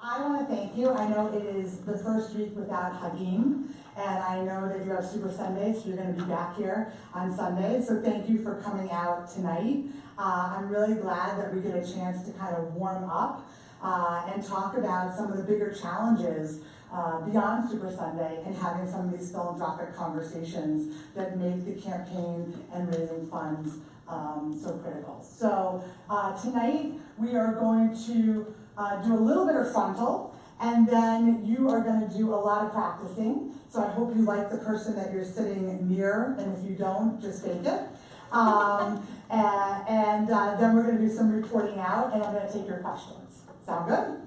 I want to thank you. I know it is the first week without Hagim, and I know that you have Super Sundays, so you're going to be back here on Sunday. So thank you for coming out tonight. I'm really glad that we get a chance to kind of warm up and talk about some of the bigger challenges beyond Super Sunday and having some of these philanthropic conversations that make the campaign and raising funds so critical. So tonight we are going to do a little bit of frontal, and then you are going to do a lot of practicing. So I hope you like the person that you're sitting near, and if you don't, just fake it. Then we're going to do some reporting out, and I'm going to take your questions. Sound good?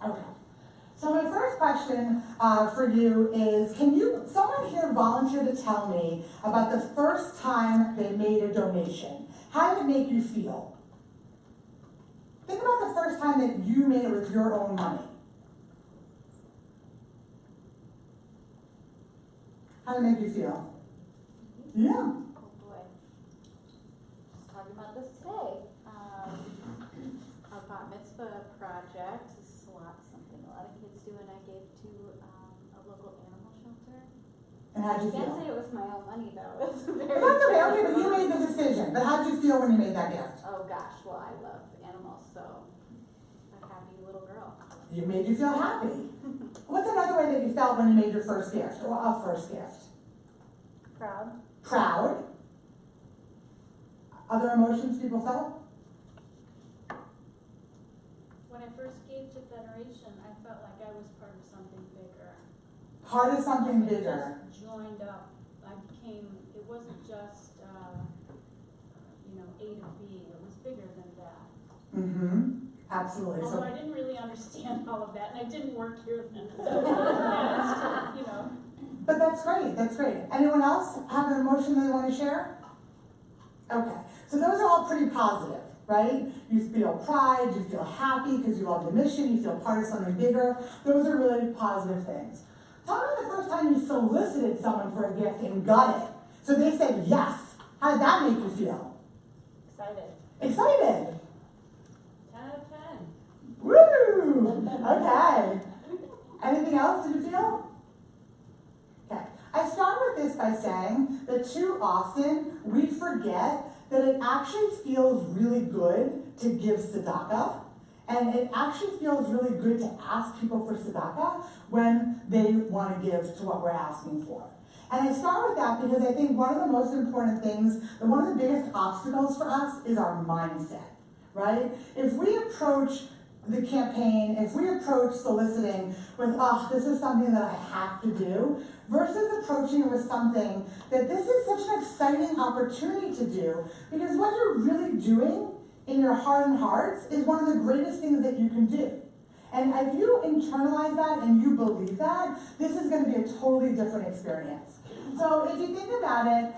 Okay. So my first question for you is, can someone here volunteer to tell me about the first time they made a donation? How did it make you feel? Think about the first time that you made it with your own money. How did it make you feel? Yeah. Oh boy. Just talking about this today. A bat mitzvah project. This is something a lot of kids do, and I gave to a local animal shelter. And how'd you feel? I can't say it was my own money though. It's very That's okay, but you made the decision. But how'd you feel when you made that gift? Oh gosh, well I love animals, so a happy little girl. You made you feel happy. What's another way that you felt when you made your first gift, or a first gift? Proud. Proud. Other emotions people felt? When I first gave to Federation, I felt like I was part of something bigger. Part of something bigger. Just joined up. It wasn't just, A to B. It was bigger than that. Mm-hmm. Absolutely. Although I didn't really understand all of that, and I didn't work here then, so, But that's great, that's great. Anyone else have an emotion they want to share? Okay, so those are all pretty positive, right? You feel pride, you feel happy because you love the mission, you feel part of something bigger. Those are really positive things. Tell me the first time you solicited someone for a gift and got it. So they said yes. How did that make you feel? Excited. Excited. 10 out of 10. Woo! Okay. Anything else did you feel? Okay. I start with this by saying that too often we forget that it actually feels really good to give tzedakah, and it actually feels really good to ask people for tzedakah when they want to give to what we're asking for. And I start with that because I think one of the most important things, and one of the biggest obstacles for us is our mindset, right? If we approach the campaign, if we approach soliciting with, this is something that I have to do, versus approaching it with something that this is such an exciting opportunity to do, because what you're really doing in your heart and hearts is one of the greatest things that you can do. And if you internalize that and you believe that, this is going to be a totally different experience. So if you think about it,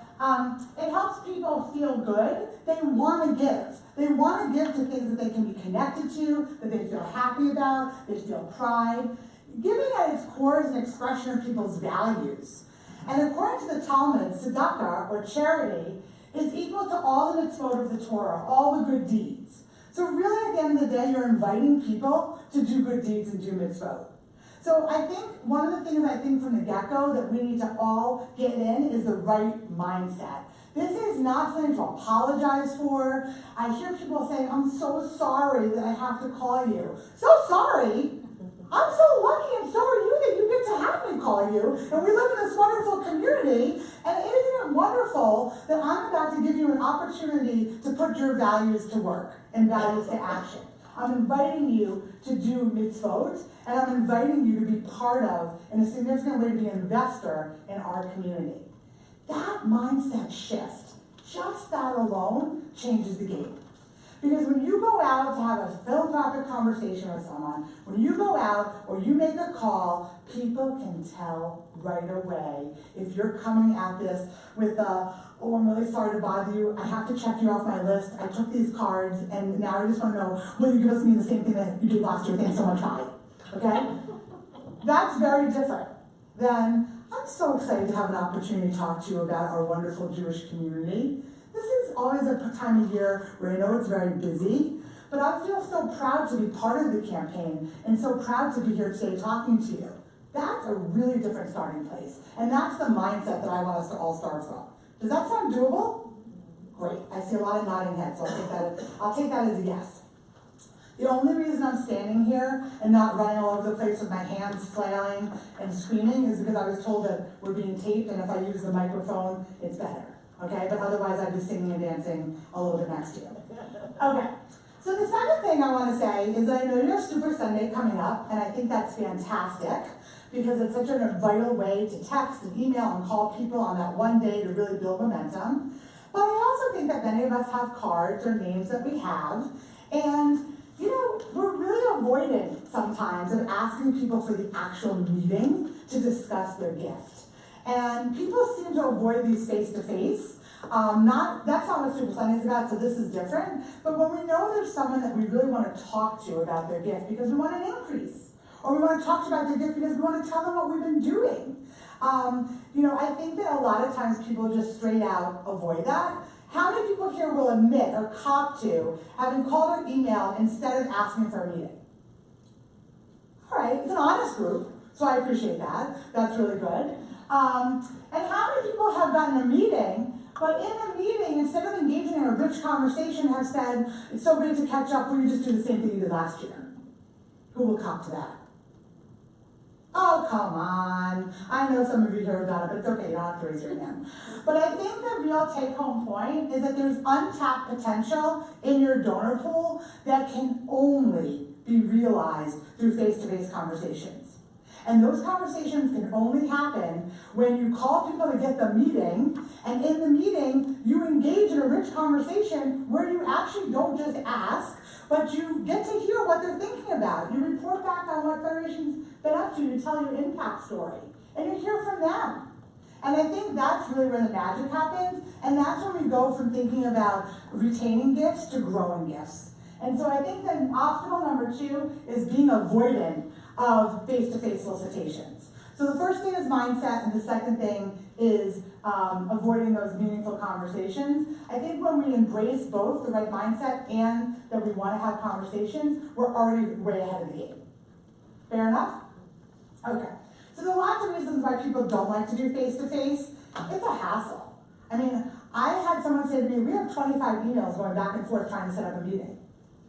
it helps people feel good. They want to give. They want to give to things that they can be connected to, that they feel happy about, they feel pride. Giving at its core is an expression of people's values. And according to the Talmud, tzedakah, or charity, is equal to all the mitzvot of the Torah, all the good deeds. So really, at the end of the day, you're inviting people to do good deeds and do mitzvot. So I think one of the things from the get-go that we need to all get in is the right mindset. This is not something to apologize for. I hear people saying, I'm so sorry that I have to call you. So sorry? I'm so lucky and so are you that you get to have me call you. And we live in this wonderful community. And isn't it wonderful that I'm about to give you an opportunity to put your values to work and values to action. I'm inviting you to do mitzvot, and I'm inviting you to be part of, in a significant way, to be an investor in our community. That mindset shift, just that alone, changes the game. Because when you go out to have a philanthropic conversation with someone, when you go out or you make a call, people can tell right away if you're coming at this with I'm really sorry to bother you, I have to check you off my list, I took these cards, and now I just want to know, will you give me the same thing that you did last year? Thanks so much, bye. Okay? That's very different than, I'm so excited to have an opportunity to talk to you about our wonderful Jewish community. This is always a time of year where I know it's very busy, but I feel so proud to be part of the campaign and so proud to be here today talking to you. That's a really different starting place. And that's the mindset that I want us to all start from. Does that sound doable? Great. I see a lot of nodding heads, so I'll take that as a yes. The only reason I'm standing here and not running all over the place with my hands flailing and screaming is because I was told that we're being taped, and if I use the microphone, it's better. Okay? But otherwise, I'd be singing and dancing a little bit next to you. Okay. So the second thing I want to say is that I know you have Super Sunday coming up, and I think that's fantastic because it's such a vital way to text and email and call people on that one day to really build momentum. But I also think that many of us have cards or names that we have, and we're really avoiding sometimes of asking people for the actual meeting to discuss their gift. And people seem to avoid these face-to-face. That's not what Super Sunday is about, so this is different. But when we know there's someone that we really want to talk to about their gift because we want an increase, or we want to talk about their gift because we want to tell them what we've been doing. I think that a lot of times people just straight out avoid that. How many people here will admit or cop to having called or emailed instead of asking for a meeting? All right, it's an honest group, so I appreciate that. That's really good. And how many people have gotten a meeting, but in the meeting, instead of engaging in a rich conversation, have said, it's so great to catch up, will you just do the same thing you did last year? Who will cop to that? Oh, come on. I know some of you here have done it, but it's okay, you don't have to raise your hand. But I think the real take-home point is that there's untapped potential in your donor pool that can only be realized through face-to-face conversations. And those conversations can only happen when you call people to get the meeting, and in the meeting, you engage in a rich conversation where you actually don't just ask, but you get to hear what they're thinking about. You report back on what Federation's been up to, you tell your impact story, and you hear from them. And I think that's really where the magic happens, and that's when we go from thinking about retaining gifts to growing gifts. And so I think that obstacle number 2 is being avoidant of face-to-face solicitations. So the first thing is mindset, and the second thing is avoiding those meaningful conversations. I think when we embrace both the right mindset and that we want to have conversations, we're already way ahead of the game. Fair enough? Okay. So there are lots of reasons why people don't like to do face-to-face. It's a hassle. I mean, I had someone say to me, we have 25 emails going back and forth trying to set up a meeting.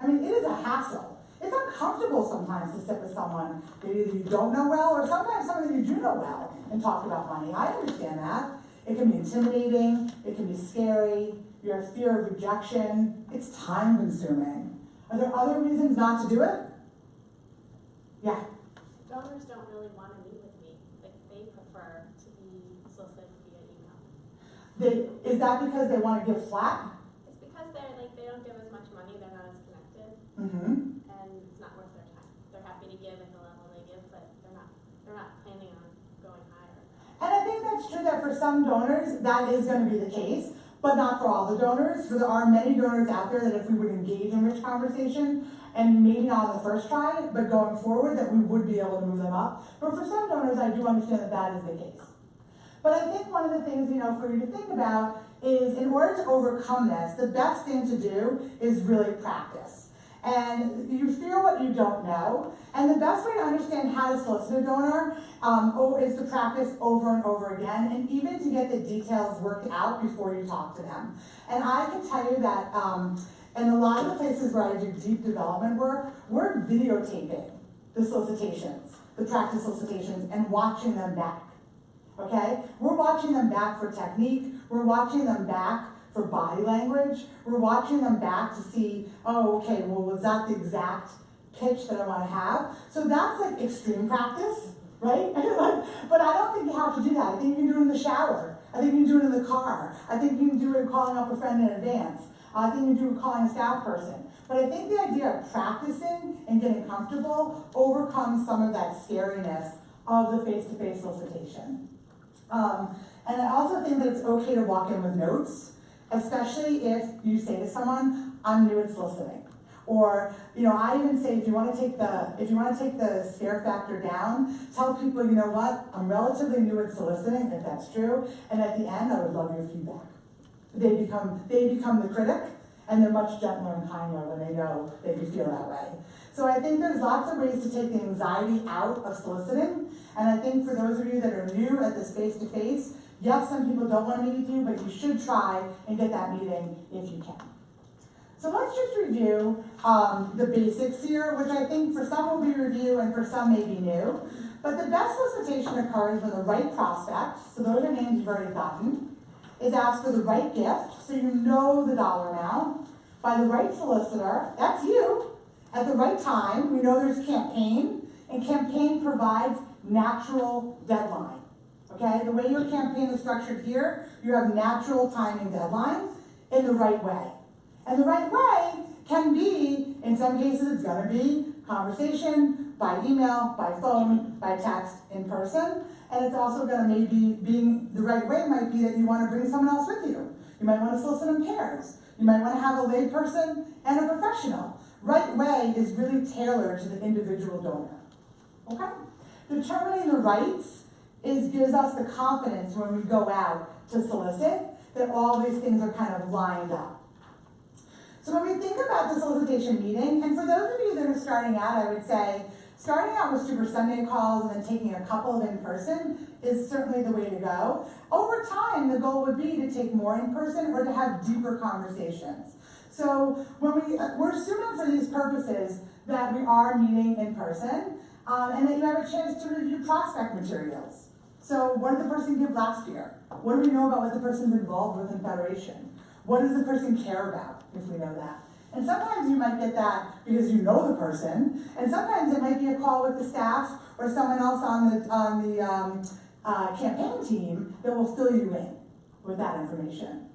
I mean, it is a hassle. It's uncomfortable sometimes to sit with someone that either you don't know well or sometimes someone that you do know well and talk about money. I understand that. It can be intimidating. It can be scary. You have fear of rejection. It's time consuming. Are there other reasons not to do it? Yeah. Donors don't really want to meet with me. Like, they prefer to be solicited via email. Is that because they want to give flat? It's because they don't give as much money, they're not as connected, Mm-hmm. and it's not worth their time. They're happy to give at the level they give, but they're not planning on going higher. And I think that's true that for some donors, that is going to be the case, but not for all the donors. For there are many donors out there that if we would engage in rich conversation, and maybe not on the first try, but going forward, that we would be able to move them up. But for some donors, I do understand that that is the case. But I think one of the things, for you to think about is in order to overcome this, the best thing to do is really practice. And you fear what you don't know, and the best way to understand how to solicit a donor is to practice over and over again, and even to get the details worked out before you talk to them. And I can tell you that in a lot of the places where I do deep development work, we're videotaping the solicitations, the practice solicitations, and watching them back. Okay? We're watching them back for technique, we're watching them back for body language, we're watching them back to see, oh, okay, well, was that the exact pitch that I want to have? So that's like extreme practice, right? But I don't think you have to do that. I think you can do it in the shower. I think you can do it in the car. I think you can do it calling up a friend in advance. I think you can do it calling a staff person. But I think the idea of practicing and getting comfortable overcomes some of that scariness of the face-to-face solicitation. And I also think that it's okay to walk in with notes, especially if you say to someone, I'm new at soliciting. Or, I even say if you want to take the scare factor down, tell people, you know what, I'm relatively new at soliciting, if that's true, and at the end I would love your feedback. They become the critic, and they're much gentler and kinder when they know that you feel that way. So I think there's lots of ways to take the anxiety out of soliciting, and I think for those of you that are new at this face-to-face, yes, some people don't want to meet with you, but you should try and get that meeting if you can. So let's just review the basics here, which I think for some will be review and for some may be new. But the best solicitation occurs when the right prospect, so those are names you've already gotten, is asked for the right gift, so you know the dollar amount, by the right solicitor, that's you, at the right time. We know there's campaign, and campaign provides natural deadline. Okay, the way your campaign is structured here, you have natural timing deadlines in the right way. And the right way can be, in some cases it's gonna be conversation, by email, by phone, by text, in person. And it's also gonna maybe, being the right way might be that you wanna bring someone else with you. You might wanna solicit in pairs. You might wanna have a lay person and a professional. Right way is really tailored to the individual donor, okay? Determining the rights gives us the confidence when we go out to solicit that all these things are kind of lined up. So when we think about the solicitation meeting, and for those of you that are starting out, I would say, starting out with Super Sunday calls and then taking a couple of in-person is certainly the way to go. Over time, the goal would be to take more in-person or to have deeper conversations. So when we're assuming for these purposes that we are meeting in person, and that you have a chance to review prospect materials. So what did the person give last year? What do we know about what the person's involved with in Federation? What does the person care about, if we know that? And sometimes you might get that because you know the person, and sometimes it might be a call with the staff or someone else on the campaign team that will fill you in with that information.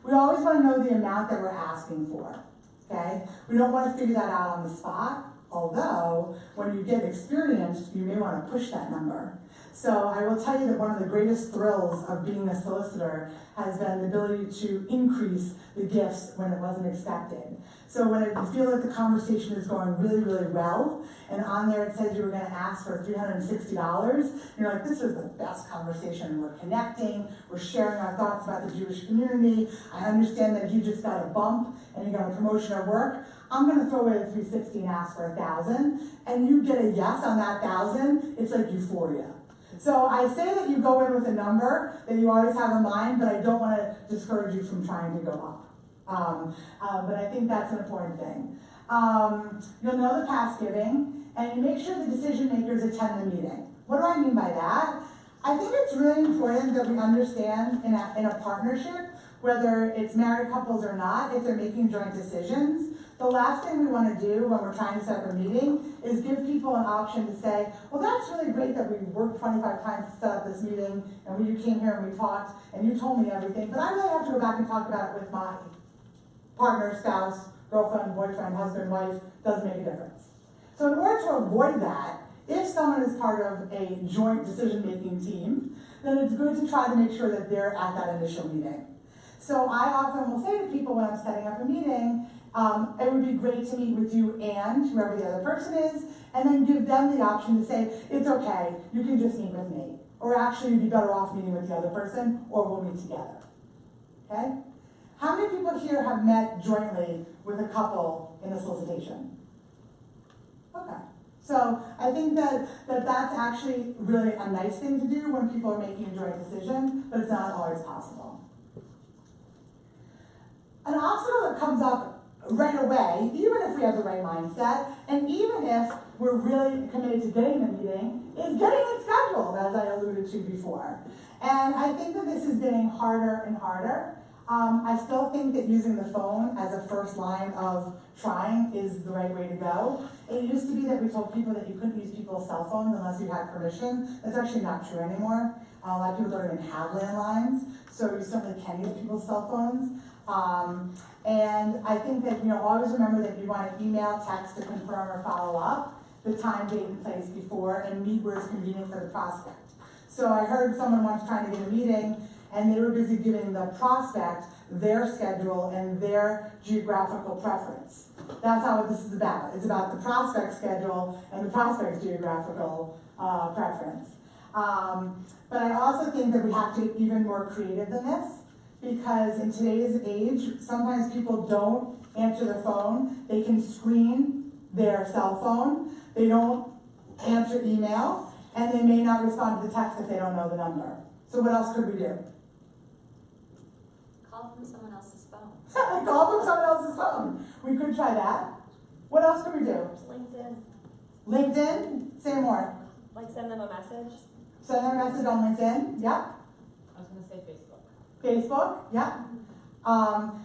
We always want to know the amount that we're asking for, okay? We don't want to figure that out on the spot, although when you get experienced, you may want to push that number. So I will tell you that one of the greatest thrills of being a solicitor has been the ability to increase the gifts when it wasn't expected. So when you feel that the conversation is going really, really well, and on there it says you were going to ask for $360, you're like, this is the best conversation. We're connecting, we're sharing our thoughts about the Jewish community. I understand that you just got a bump and you got a promotion at work. I'm going to throw away the $360 and ask for $1,000, and you get a yes on that $1,000, it's like euphoria. So I say that you go in with a number that you always have in mind, but I don't want to discourage you from trying to go up. But I think that's an important thing. You'll know the past giving, and you make sure the decision makers attend the meeting. What do I mean by that? I think it's really important that we understand in a partnership, whether it's married couples or not, if they're making joint decisions, the last thing we want to do when we're trying to set up a meeting is give people an option to say, well, that's really great that we worked 25 times to set up this meeting, and you came here and we talked, and you told me everything, but I really have to go back and talk about it with my partner, spouse, girlfriend, boyfriend, husband, wife, doesn't make a difference. So in order to avoid that, if someone is part of a joint decision-making team, then it's good to try to make sure that they're at that initial meeting. So I often will say to people when I'm setting up a meeting, it would be great to meet with you and whoever the other person is, and then give them the option to say, it's okay, you can just meet with me. Or actually, you'd be better off meeting with the other person, or we'll meet together. Okay? How many people here have met jointly with a couple in a solicitation? Okay. So I think that's actually really a nice thing to do when people are making a joint decision, but it's not always possible. An obstacle that comes up right away, even if we have the right mindset, and even if we're really committed to getting the meeting, is getting it scheduled, as I alluded to before. And I think that this is getting harder and harder. I still think that using the phone as a first line of trying is the right way to go. It used to be that we told people that you couldn't use people's cell phones unless you had permission. That's actually not true anymore. A lot of people don't even have landlines, so you certainly can use people's cell phones. And I think that, always remember that you want to email, text to confirm or follow up the time, date, and place before, and meet where it's convenient for the prospect. So I heard someone once trying to get a meeting, and they were busy giving the prospect their schedule and their geographical preference. That's not what this is about. It's about the prospect schedule and the prospect's geographical preference. But I also think that we have to get even more creative than this. because in today's age, sometimes people don't answer their phone. They can screen their cell phone. They don't answer emails, and they may not respond to the text if they don't know the number. So what else could we do? Call from someone else's phone. Call from someone else's phone. We could try that. What else could we do? LinkedIn. LinkedIn, say more. Like send them a message. Send them a message on LinkedIn, yeah. I was gonna say Facebook. Facebook, yeah.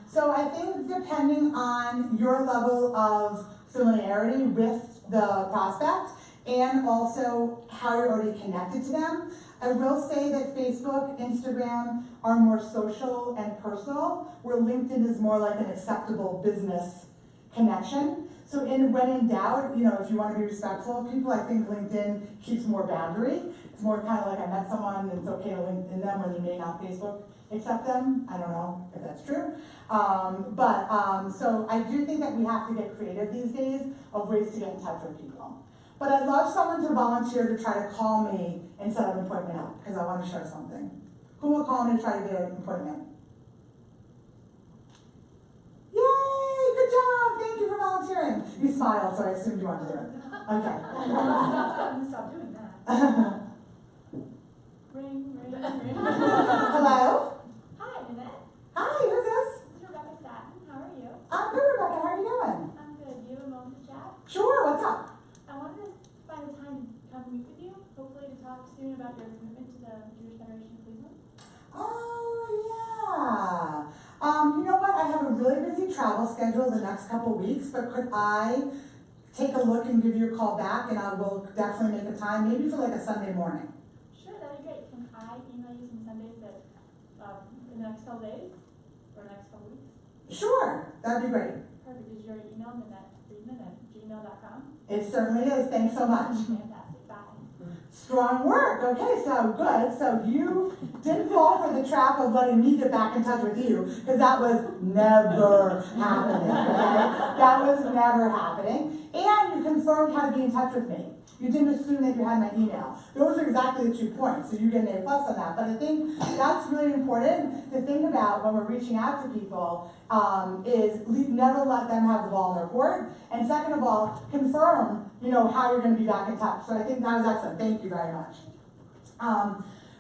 So I think depending on your level of familiarity with the prospect and also how you're already connected to them, I will say that Facebook, Instagram are more social and personal, where LinkedIn is more like an acceptable business connection. So when in doubt, if you want to be respectful of people, I think LinkedIn keeps more boundary. It's more kind of like I met someone and it's okay to link in them when you may not Facebook accept them. I don't know if that's true. So I do think that we have to get creative these days of ways to get in touch with people. But I'd love someone to volunteer to try to call me and set an appointment up, because I want to share something. Who will call me to try to get an appointment? Yay, good job, thank you for volunteering. You smiled, so I assumed you wanted to do it. Okay. Stop doing that. Ring. Hello? Hi, Nanette. Hi, who's this? This is Rebecca Satin. How are you? I'm good, Rebecca, how are you doing? I'm good. Do you have a moment to chat? Sure, what's up? I wanted to find a time to come meet with you, hopefully to talk soon about your commitment to the Jewish Federation of Cleveland. Oh, yeah. You know what? I have a really busy travel schedule the next couple weeks, but could I take a look and give you a call back, and I will definitely make a time, maybe for like a Sunday morning. Sure, that'd be great. Can I email you some Sundays that, in the next couple days, or next couple weeks? Sure, that'd be great. Perfect. Is your email NanetteFridman@gmail.com? It certainly is. Thanks so much. Fantastic. Bye. Strong work. Okay, so good. So you didn't fall for the trap of letting me get back in touch with you, because that was never happening. Okay? That was never happening. And you confirmed how to be in touch with me. You didn't assume that you had my email. Those are exactly the 2 points, so you get an A+ on that. But I think that's really important to think about when we're reaching out to people, is never let them have the ball in their court. And second of all, confirm, how you're going to be back in touch. So I think that was excellent. Thank you very much.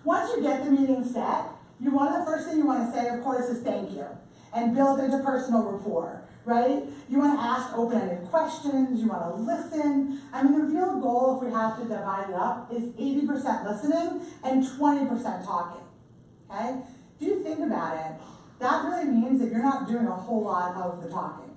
Once you get the meeting set, the first thing you want to say, of course, is thank you, and build interpersonal rapport. Right? You want to ask open-ended questions, you want to listen. I mean, the real goal, if we have to divide it up, is 80% listening and 20% talking, okay? If you think about it, that really means that you're not doing a whole lot of the talking.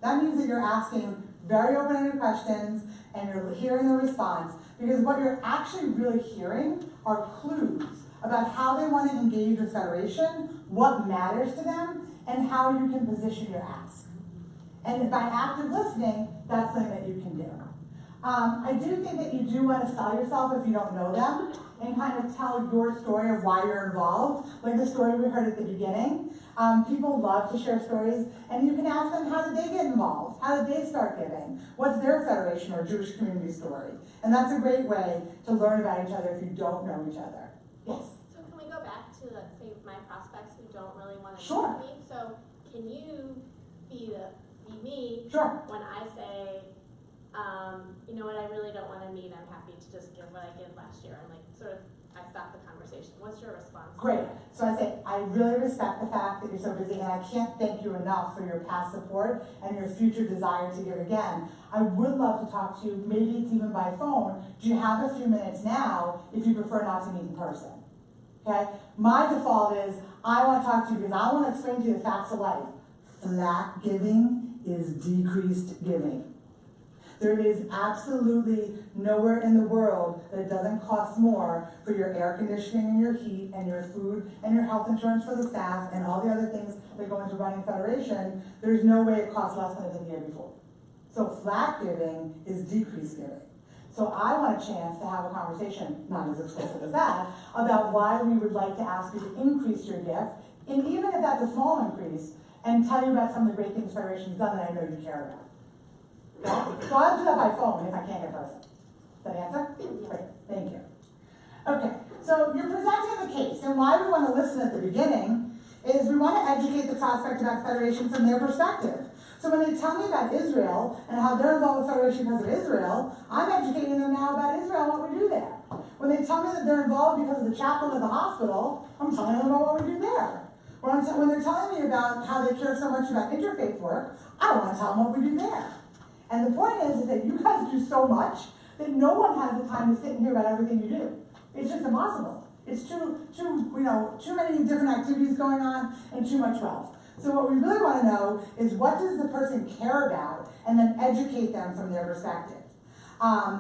That means that you're asking very open-ended questions and you're hearing the response, because what you're actually really hearing are clues about how they want to engage with Federation, what matters to them, and how you can position your ask. And by active listening, that's something that you can do. I do think that you do want to sell yourself if you don't know them, and kind of tell your story of why you're involved, like the story we heard at the beginning. People love to share stories, and you can ask them, how did they get involved? How did they start giving? What's their Federation or Jewish community story? And that's a great way to learn about each other if you don't know each other. Yes? So can we go back to, let's say, my prospects who don't really want to Sure. meet me? So can you be me Sure. when I say, you know what, I really don't want to meet, I'm happy to just give what I did last year, and I stop the conversation. What's your response? Great. So I say, I really respect the fact that you're so busy, and I can't thank you enough for your past support and your future desire to give again. I would love to talk to you, maybe it's even by phone. Do you have a few minutes now if you prefer not to meet in person? Okay? My default is, I want to talk to you because I want to explain to you the facts of life. Flat giving is decreased giving. There is absolutely nowhere in the world that it doesn't cost more for your air conditioning and your heat and your food and your health insurance for the staff and all the other things that go into running Federation. There's no way it costs less than it did the year before. So flat giving is decreased giving. So I want a chance to have a conversation, not as explicit as that, about why we would like to ask you to increase your gift, and even if that's a small increase, and tell you about some of the great things Federation's done that I know you care about. Okay? So I'll do that by phone if I can't get person. Does that answer? Great, thank you. Okay, so you're presenting the case, and why we want to listen at the beginning is we want to educate the prospect about Federation from their perspective. So when they tell me about Israel and how they're involved with Federation because of Israel, I'm educating them now about Israel and what we do there. When they tell me that they're involved because of the chaplain at the hospital, I'm telling them about what we do there. When they're telling me about how they care so much about interfaith work, I want to tell them what we do there. And the point is that you guys do so much that no one has the time to sit and hear about everything you do. It's just impossible. It's too many different activities going on and too much wealth. So what we really want to know is what does the person care about, and then educate them from their perspective.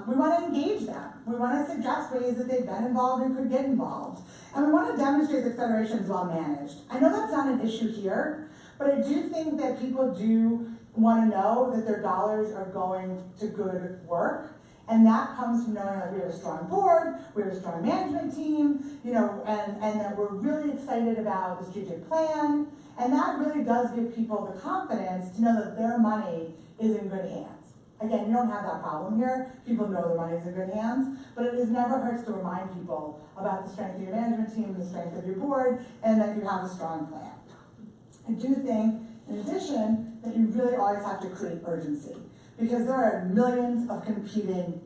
We want to engage them. We want to suggest ways that they've been involved and could get involved. And we want to demonstrate that Federation is well managed. I know that's not an issue here, but I do think that people do want to know that their dollars are going to good work. And that comes from knowing that we have a strong board, we have a strong management team, and that we're really excited about the strategic plan. And that really does give people the confidence to know that their money is in good hands. Again, you don't have that problem here. People know their money is in good hands, but it never hurts to remind people about the strength of your management team, the strength of your board, and that you have a strong plan. I do think, in addition, that you really always have to create urgency, because there are millions of competing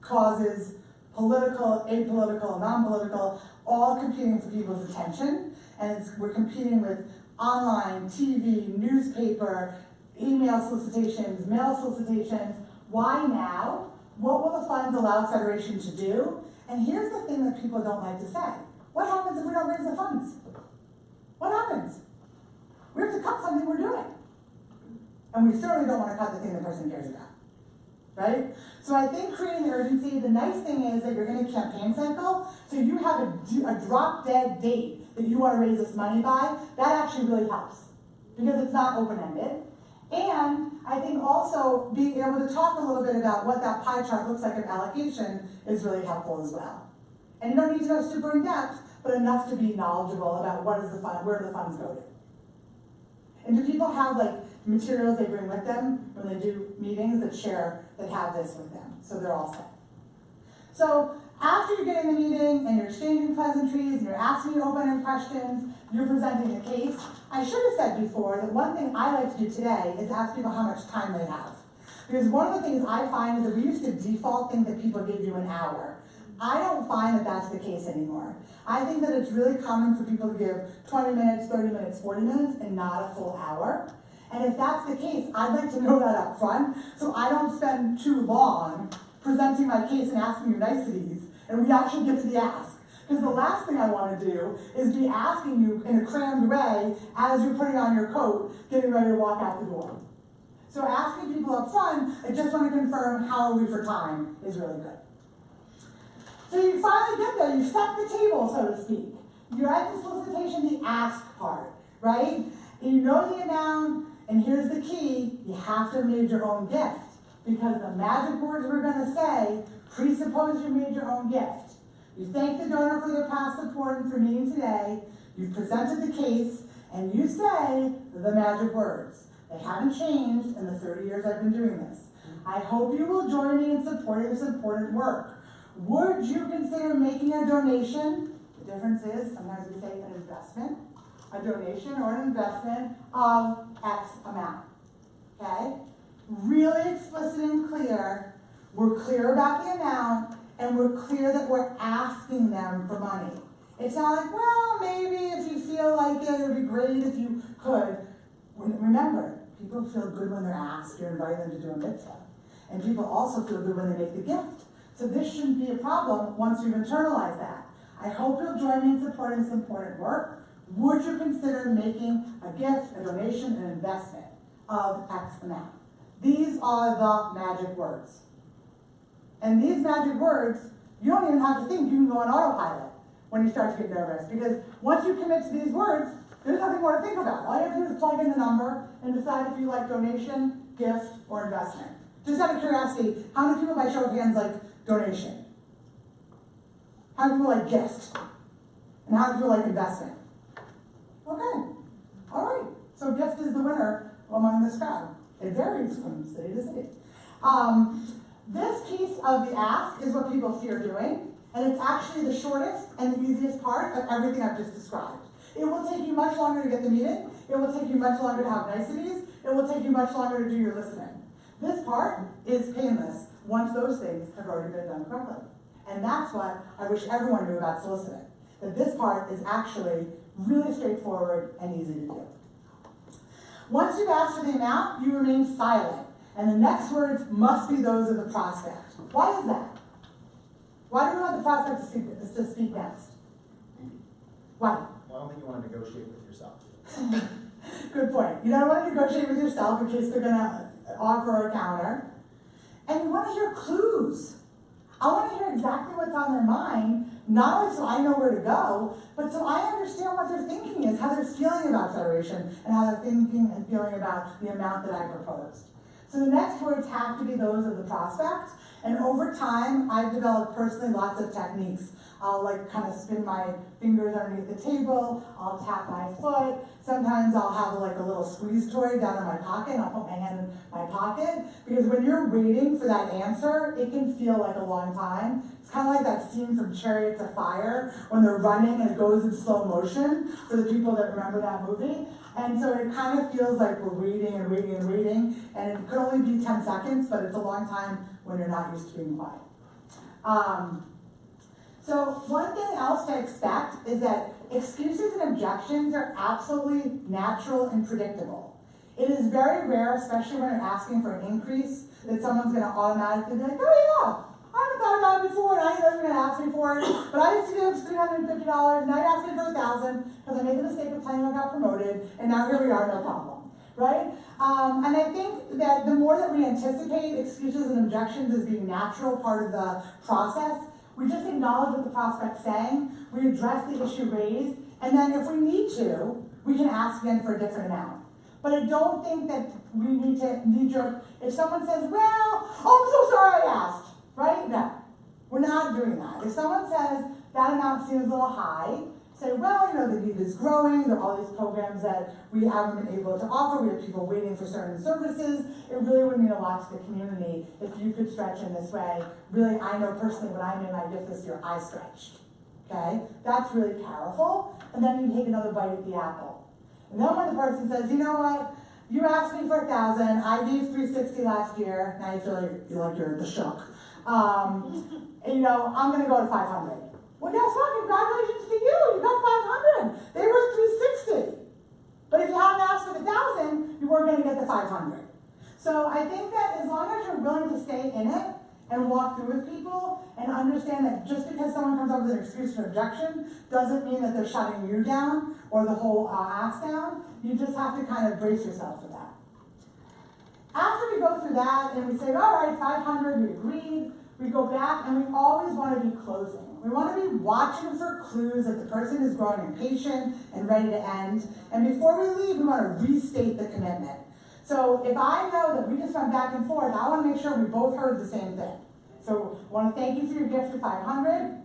causes, political, apolitical, non-political, all competing for people's attention, and we're competing with online, TV, newspaper, email solicitations, mail solicitations. Why now? What will the funds allow Federation to do? And here's the thing that people don't like to say. What happens if we don't raise the funds? What happens? We have to cut something we're doing. And we certainly don't want to cut the thing the person cares about, right? So I think creating the urgency, the nice thing is that you're in a campaign cycle, so you have a drop-dead date that you want to raise this money by. That actually really helps, because it's not open-ended. And I think also being able to talk a little bit about what that pie chart looks like of allocation is really helpful as well. And you don't need to know super in depth, but enough to be knowledgeable about where do the funds go to. And do people have materials they bring with them when they do meetings that have this with them? So they're all set. So after you get in the meeting and you're exchanging pleasantries and you're asking open-ended questions, you're presenting a case. I should have said before that one thing I like to do today is ask people how much time they have. Because one of the things I find is that we used to default think that people give you an hour. I don't find that that's the case anymore. I think that it's really common for people to give 20 minutes, 30 minutes, 40 minutes, and not a full hour. And if that's the case, I'd like to know that up front, so I don't spend too long presenting my case and asking you niceties, and we actually get to the ask. Because the last thing I want to do is be asking you in a crammed way as you're putting on your coat, getting ready to walk out the door. So asking people up front, I just want to confirm how are we for time is really good. So you finally get there, you set the table, so to speak. You're at the solicitation, the ask part, right? And you know the amount, and here's the key, you have to have made your own gift. Because the magic words we're going to say presuppose you made your own gift. You thank the donor for their past support and for meeting today, you've presented the case, and you say the magic words. They haven't changed in the 30 years I've been doing this. I hope you will join me in supporting this important work. Would you consider making a donation? The difference is, sometimes we say an investment, a donation or an investment of X amount, okay? Really explicit and clear. We're clear about the amount, and we're clear that we're asking them for money. It's not like, well, maybe if you feel like it would be great if you could. Remember, people feel good when they're asked. You're inviting them to do a mitzvah. And people also feel good when they make the gift. So this shouldn't be a problem once you've internalized that. I hope you'll join me in supporting this important work. Would you consider making a gift, a donation, an investment of X amount? These are the magic words. And these magic words, you don't even have to think. You can go on autopilot when you start to get nervous. Because once you commit to these words, there's nothing more to think about. All you have to do is plug in the number and decide if you like donation, gift, or investment. Just out of curiosity, how many people by show of hands like donation? How many people like gift? And how many people like investment? Okay. All right. So gift is the winner among this crowd. It varies from city to city. This piece of the ask is what people fear doing, and it's actually the shortest and the easiest part of everything I've just described. It will take you much longer to get the meeting. It will take you much longer to have niceties. It will take you much longer to do your listening. This part is painless once those things have already been done correctly. And that's what I wish everyone knew about soliciting. That this part is actually really straightforward and easy to do. Once you've asked for the amount, you remain silent. And the next words must be those of the prospect. Why is that? Why do we want the prospect to speak next? Why? Well, I don't think you want to negotiate with yourself. Good point. You don't want to negotiate with yourself in case they're going to offer a counter. And you want to hear clues. I want to hear exactly what's on their mind, not only so I know where to go, but so I understand what their thinking is, how they're feeling about federation, and how they're thinking and feeling about the amount that I proposed. So the next words have to be those of the prospect, and over time, I've developed personally lots of techniques. I'll kind of spin my fingers underneath the table, I'll tap my foot, sometimes I'll have a little squeeze toy down in my pocket, and I'll put my hand in my pocket, because when you're waiting for that answer, it can feel like a long time. It's kind of like that scene from Chariots of Fire, when they're running and it goes in slow motion, for the people that remember that movie. And so it kind of feels like we're waiting and waiting and waiting, and it could only be 10 seconds, but it's a long time when you're not used to being quiet. So one thing else to expect is that excuses and objections are absolutely natural and predictable. It is very rare, especially when you're asking for an increase, that someone's going to automatically be like, oh yeah, I haven't thought about it before, and I know you're going to ask me for it, but I used to give $350, now you're asking for $1,000, because I made the mistake of telling you I got promoted, and now here we are, no problem, right? And I think that the more that we anticipate excuses and objections as being natural part of the process, we just acknowledge what the prospect's saying, we address the issue raised, and then if we need to, we can ask again for a different amount. But I don't think that we need to knee-jerk. If someone says, well, oh, I'm so sorry I asked, right? No, we're not doing that. If someone says that amount seems a little high, say, well, the need is growing, there are all these programs that we haven't been able to offer, we have people waiting for certain services, it really would mean a lot to the community if you could stretch in this way. Really, I know personally when I made my gift this year, I stretched, okay? That's really powerful, and then you take another bite at the apple. And then when the person says, you know what, you asked me for $1,000, I gave $360 last year, now you feel like you're the shook. I'm gonna go to $500. Well, guess what? Congratulations to you. You got $500. They were $360. But if you hadn't asked for the $1,000, you weren't going to get the $500. So I think that as long as you're willing to stay in it and walk through with people and understand that just because someone comes up with an excuse for objection doesn't mean that they're shutting you down or the whole ask down. You just have to kind of brace yourself for that. After we go through that and we say, all right, 500, we agreed. We go back and we always want to be closing. We want to be watching for clues that the person is growing impatient and ready to end. And before we leave, we want to restate the commitment. So if I know that we just went back and forth, I want to make sure we both heard the same thing. So I want to thank you for your gift of $500.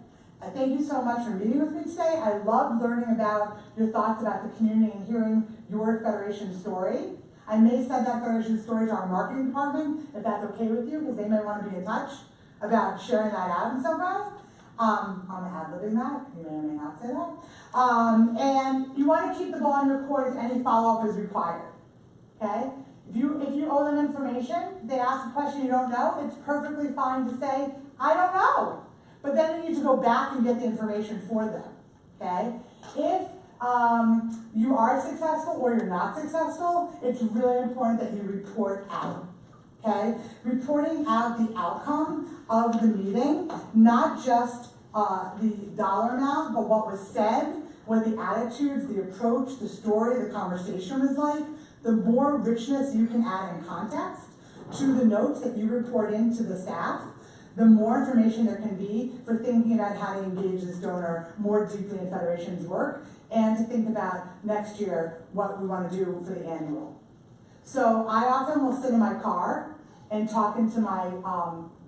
Thank you so much for meeting with me today. I love learning about your thoughts about the community and hearing your Federation story. I may send that Federation story to our marketing department, if that's okay with you, because they may want to be in touch about sharing that out in some way. I'm ad-libbing that, you may or may not say that. And you want to keep the ball in your court if any follow-up is required, okay? If you owe them information, they ask a question you don't know, it's perfectly fine to say, I don't know. But then you need to go back and get the information for them, okay? If you are successful or you're not successful, it's really important that you report out. Okay, reporting out the outcome of the meeting, not just the dollar amount, but what was said, what the attitudes, the approach, the story, the conversation was like. The more richness you can add in context to the notes that you report into the staff, the more information there can be for thinking about how to engage this donor more deeply in Federation's work, and to think about next year what we want to do for the annual. So I often will sit in my car and talk into my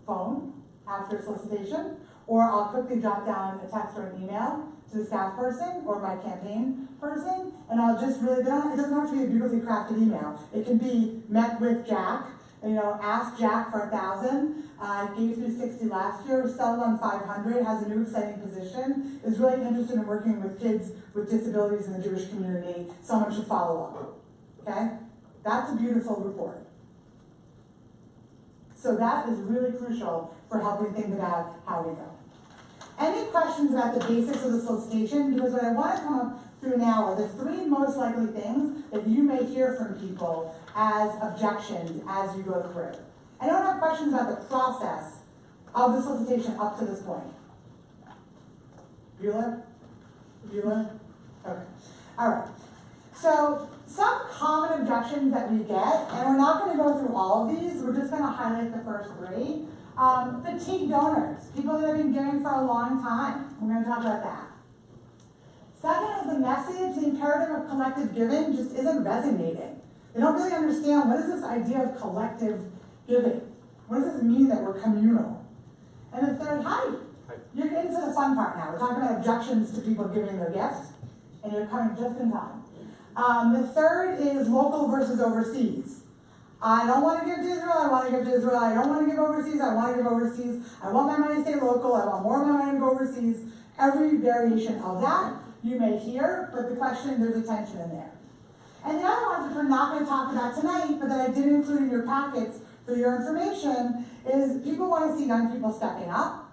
phone after solicitation, or I'll quickly jot down a text or an email to the staff person or my campaign person, and I'll just really, it doesn't have to be a beautifully crafted email. It can be met with Jack, Ask Jack for 1,000, gave through 60 last year, settled on 500, has a new exciting position, is really interested in working with kids with disabilities in the Jewish community. Someone should follow up, okay? That's a beautiful report. So that is really crucial for helping think about how we go. Any questions about the basics of the solicitation? Because what I want to come up through now are the 3 most likely things that you may hear from people as objections as you go through. I don't have questions about the process of the solicitation up to this point. Bueller? Okay. All right. So some common objections that we get, and we're not going to go through all of these, we're just going to highlight the first 3. Fatigue donors, people that have been giving for a long time. We're going to talk about that. Second is the message, the imperative of collective giving just isn't resonating. They don't really understand what is this idea of collective giving. What does this mean that we're communal? And the third, you're getting to the fun part now. We're talking about objections to people giving their gifts, and you're coming just in time. The third is local versus overseas. I don't want to give to Israel, I want to give to Israel. I don't want to give overseas, I want to give overseas. I want my money to stay local, I want more of my money to go overseas. Every variation of that you may hear, but the question, there's a tension in there. And the other ones that we're not going to talk about tonight, but that I did include in your packets for your information, is people want to see young people stepping up.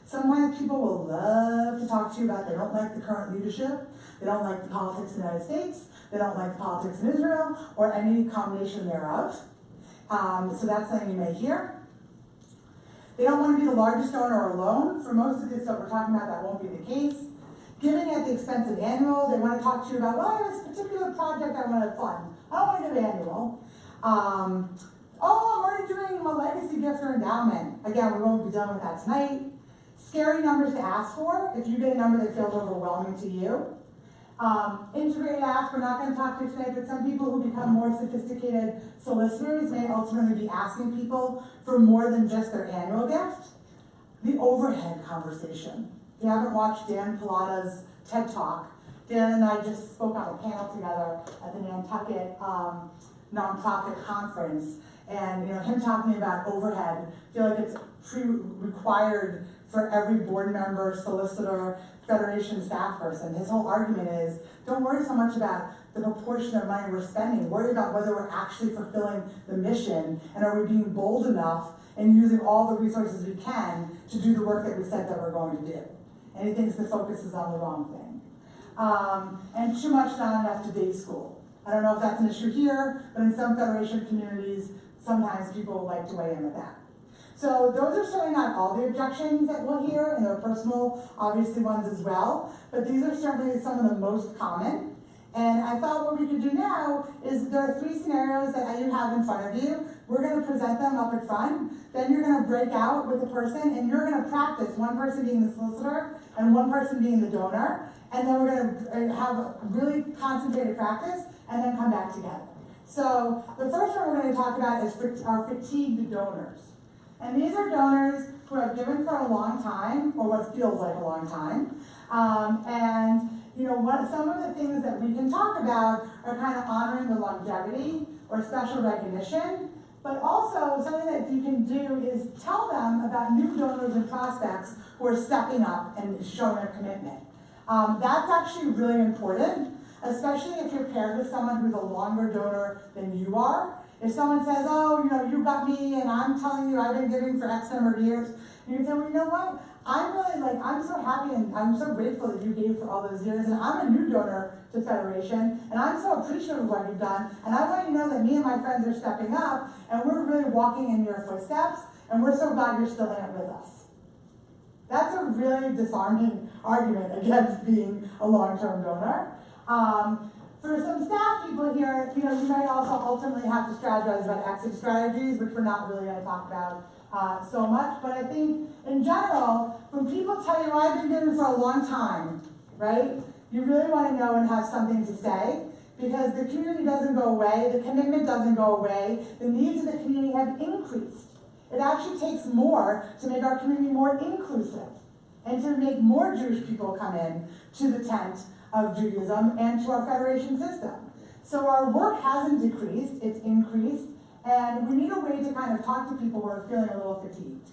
Sometimes people will love to talk to you about they don't like the current leadership, they don't like the politics in the United States, they don't like the politics in Israel, or any combination thereof. So that's something you may hear. They don't want to be the largest donor alone. For most of this stuff we're talking about, that won't be the case. Giving at the expense of annual, they want to talk to you about, well, I have this particular project I want to fund. I don't want to give annual. I'm already doing my legacy gift or endowment. Again, we won't be done with that tonight. Scary numbers to ask for, if you get a number that feels overwhelming to you. Integrated ask, we're not going to talk to today, but some people who become more sophisticated solicitors may ultimately be asking people for more than just their annual gift. The overhead conversation. If you haven't watched Dan Pallotta's TED Talk, Dan and I just spoke on a panel together at the Nantucket nonprofit conference, and him talking about overhead, I feel like it's required for every board member, solicitor, federation staff person. His whole argument is, don't worry so much about the proportion of money we're spending, worry about whether we're actually fulfilling the mission, and are we being bold enough and using all the resources we can to do the work that we said that we're going to do. And he thinks the focus is on the wrong thing. And too much, not enough to day school. I don't know if that's an issue here, but in some federation communities, sometimes people like to weigh in with that. So those are certainly not all the objections that we'll hear, and there are personal, obviously, ones as well, but these are certainly some of the most common. And I thought what we could do now is there are 3 scenarios that you have in front of you. We're going to present them up at front. Then you're going to break out with the person, and you're going to practice, one person being the solicitor and one person being the donor. And then we're going to have a really concentrated practice and then come back together. So the first one we're going to talk about is our fatigued donors. And these are donors who have given for a long time, or what feels like a long time. Some of the things that we can talk about are kind of honoring the longevity or special recognition, but also something that you can do is tell them about new donors and prospects who are stepping up and showing a commitment. That's actually really important, especially if you're paired with someone who's a longer donor than you are. If someone says, oh, you got me, and I'm telling you I've been giving for X number of years, and you say, well, you know what? I'm so happy and I'm so grateful that you gave for all those years, and I'm a new donor to Federation, and I'm so appreciative of what you've done, and I want you to know that me and my friends are stepping up, and we're really walking in your footsteps, and we're so glad you're still in it with us. That's a really disarming argument against being a long-term donor. For some staff people here, you might also ultimately have to strategize about exit strategies, which we're not really going to talk about so much. But I think, in general, when people tell you, I've been giving for a long time, right? You really want to know and have something to say, because the community doesn't go away, the commitment doesn't go away, the needs of the community have increased. It actually takes more to make our community more inclusive and to make more Jewish people come in to the tent of Judaism and to our federation system. So our work hasn't decreased, it's increased, And we need a way to kind of talk to people who are feeling a little fatigued.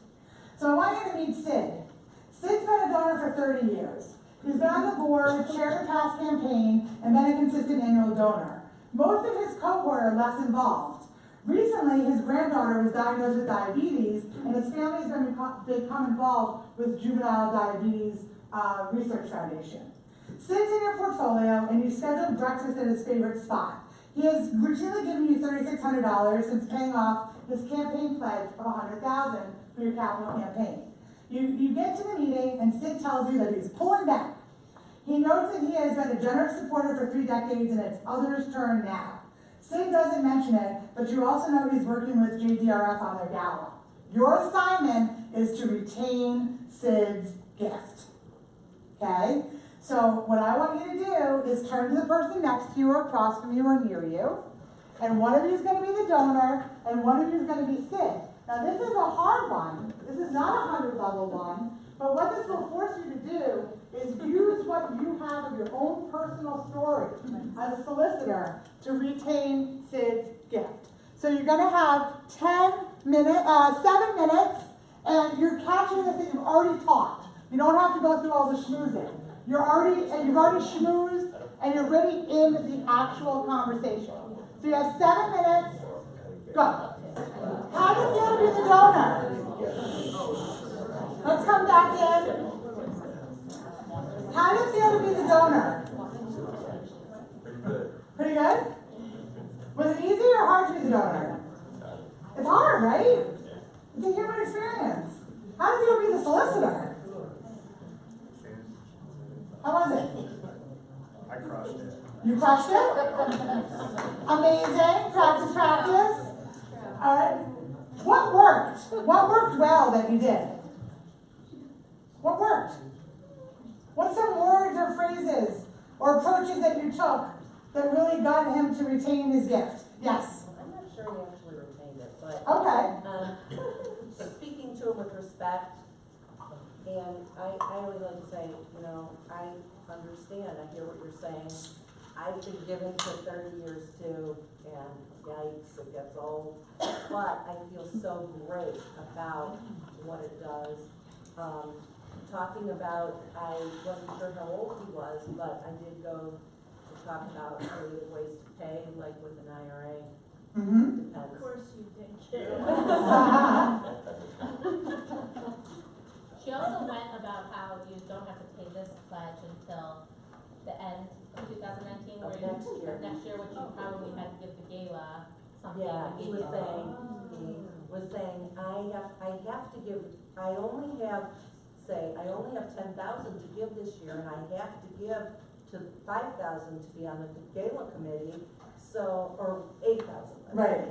So I want you to meet Sid. Sid's been a donor for 30 years. He's been on the board, chaired the past campaign, and been a consistent annual donor. Most of his cohort are less involved. Recently, his granddaughter was diagnosed with diabetes, and his family has become involved with Juvenile Diabetes Research Foundation. Sid's in your portfolio, and you scheduled breakfast at his favorite spot. He has routinely given you $3,600 since paying off his campaign pledge of $100,000 for your capital campaign. You get to the meeting, and Sid tells you that he's pulling back. He notes that he has been a generous supporter for 3 decades, and it's others' turn now. Sid doesn't mention it, but you also know he's working with JDRF on their gala. Your assignment is to retain Sid's gift. Okay? So what I want you to do is turn to the person next to you or across from you or near you, and one of you is going to be the donor, and one of you is going to be Sid. Now this is a hard one. This is not a 100-level one, but what this will force you to do is use what you have of your own personal story as a solicitor to retain Sid's gift. So you're going to have 7 minutes, and you're catching this that you've already talked. You don't have to go through all the schmoozing. You've already schmoozed, and you're ready in the actual conversation. So you have 7 minutes. Go. How do you feel to be the donor? Let's come back in. How do you feel to be the donor? Pretty good. Pretty good? Was it easy or hard to be the donor? It's hard, right? It's a human experience. How do you feel to be the solicitor? How was it? I crushed it. You crushed it? Amazing. Practice, practice. All right. What worked? What worked well that you did? What worked? What's some words or phrases or approaches that you took that really got him to retain his gift? Yes? I'm not sure he actually retained it, but Okay. speaking to him with respect, and I always like to say, I understand, I hear what you're saying. I've been given for 30 years too, and yikes, it gets old. But I feel so great about what it does. Talking about, I wasn't sure how old he was, but I did go to talk about creative ways to pay, like with an IRA. Mm-hmm. Of course you did, kid. She also went about how you don't have to pay this pledge until the end of 2019, Of where next year. which you probably had to give the gala something. Yeah, he was saying, I only have 10,000 to give this year, and I have to give to 5,000 to be on the gala committee, or 8,000. Right.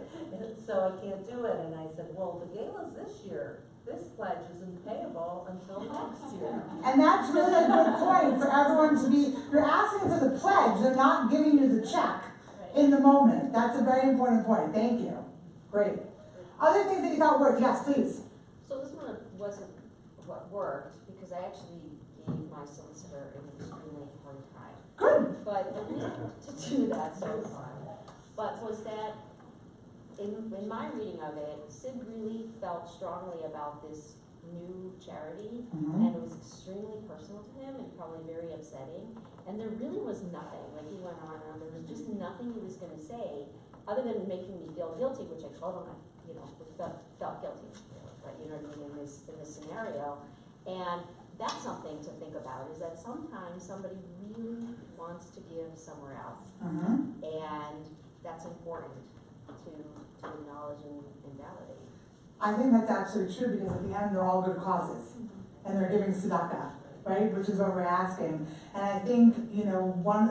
So I can't do it, and I said, well, the gala's this year. This pledge isn't payable until next year. And that's really a good point for everyone to be, you're asking for the pledge, they're not giving you the check in the moment. That's a very important point. Thank you. Great. Other things that you thought worked? Yes, please. So this one wasn't what worked, because I actually gave my solicitor an extremely hard time. Good. But the reason to do that so far, was that in my reading of it, Sid really felt strongly about this new charity, and it was extremely personal to him and probably very upsetting. And there really was nothing, like he went on and on, there was just nothing he was going to say other than making me feel guilty, which I told him felt guilty, right? You know what I mean, in this scenario. And that's something to think about, is that sometimes somebody really wants to give somewhere else, and that's important to acknowledge and validate. I think that's absolutely true, because at the end they're all good causes, and they're giving tzedakah, right? Which is what we're asking. And I think,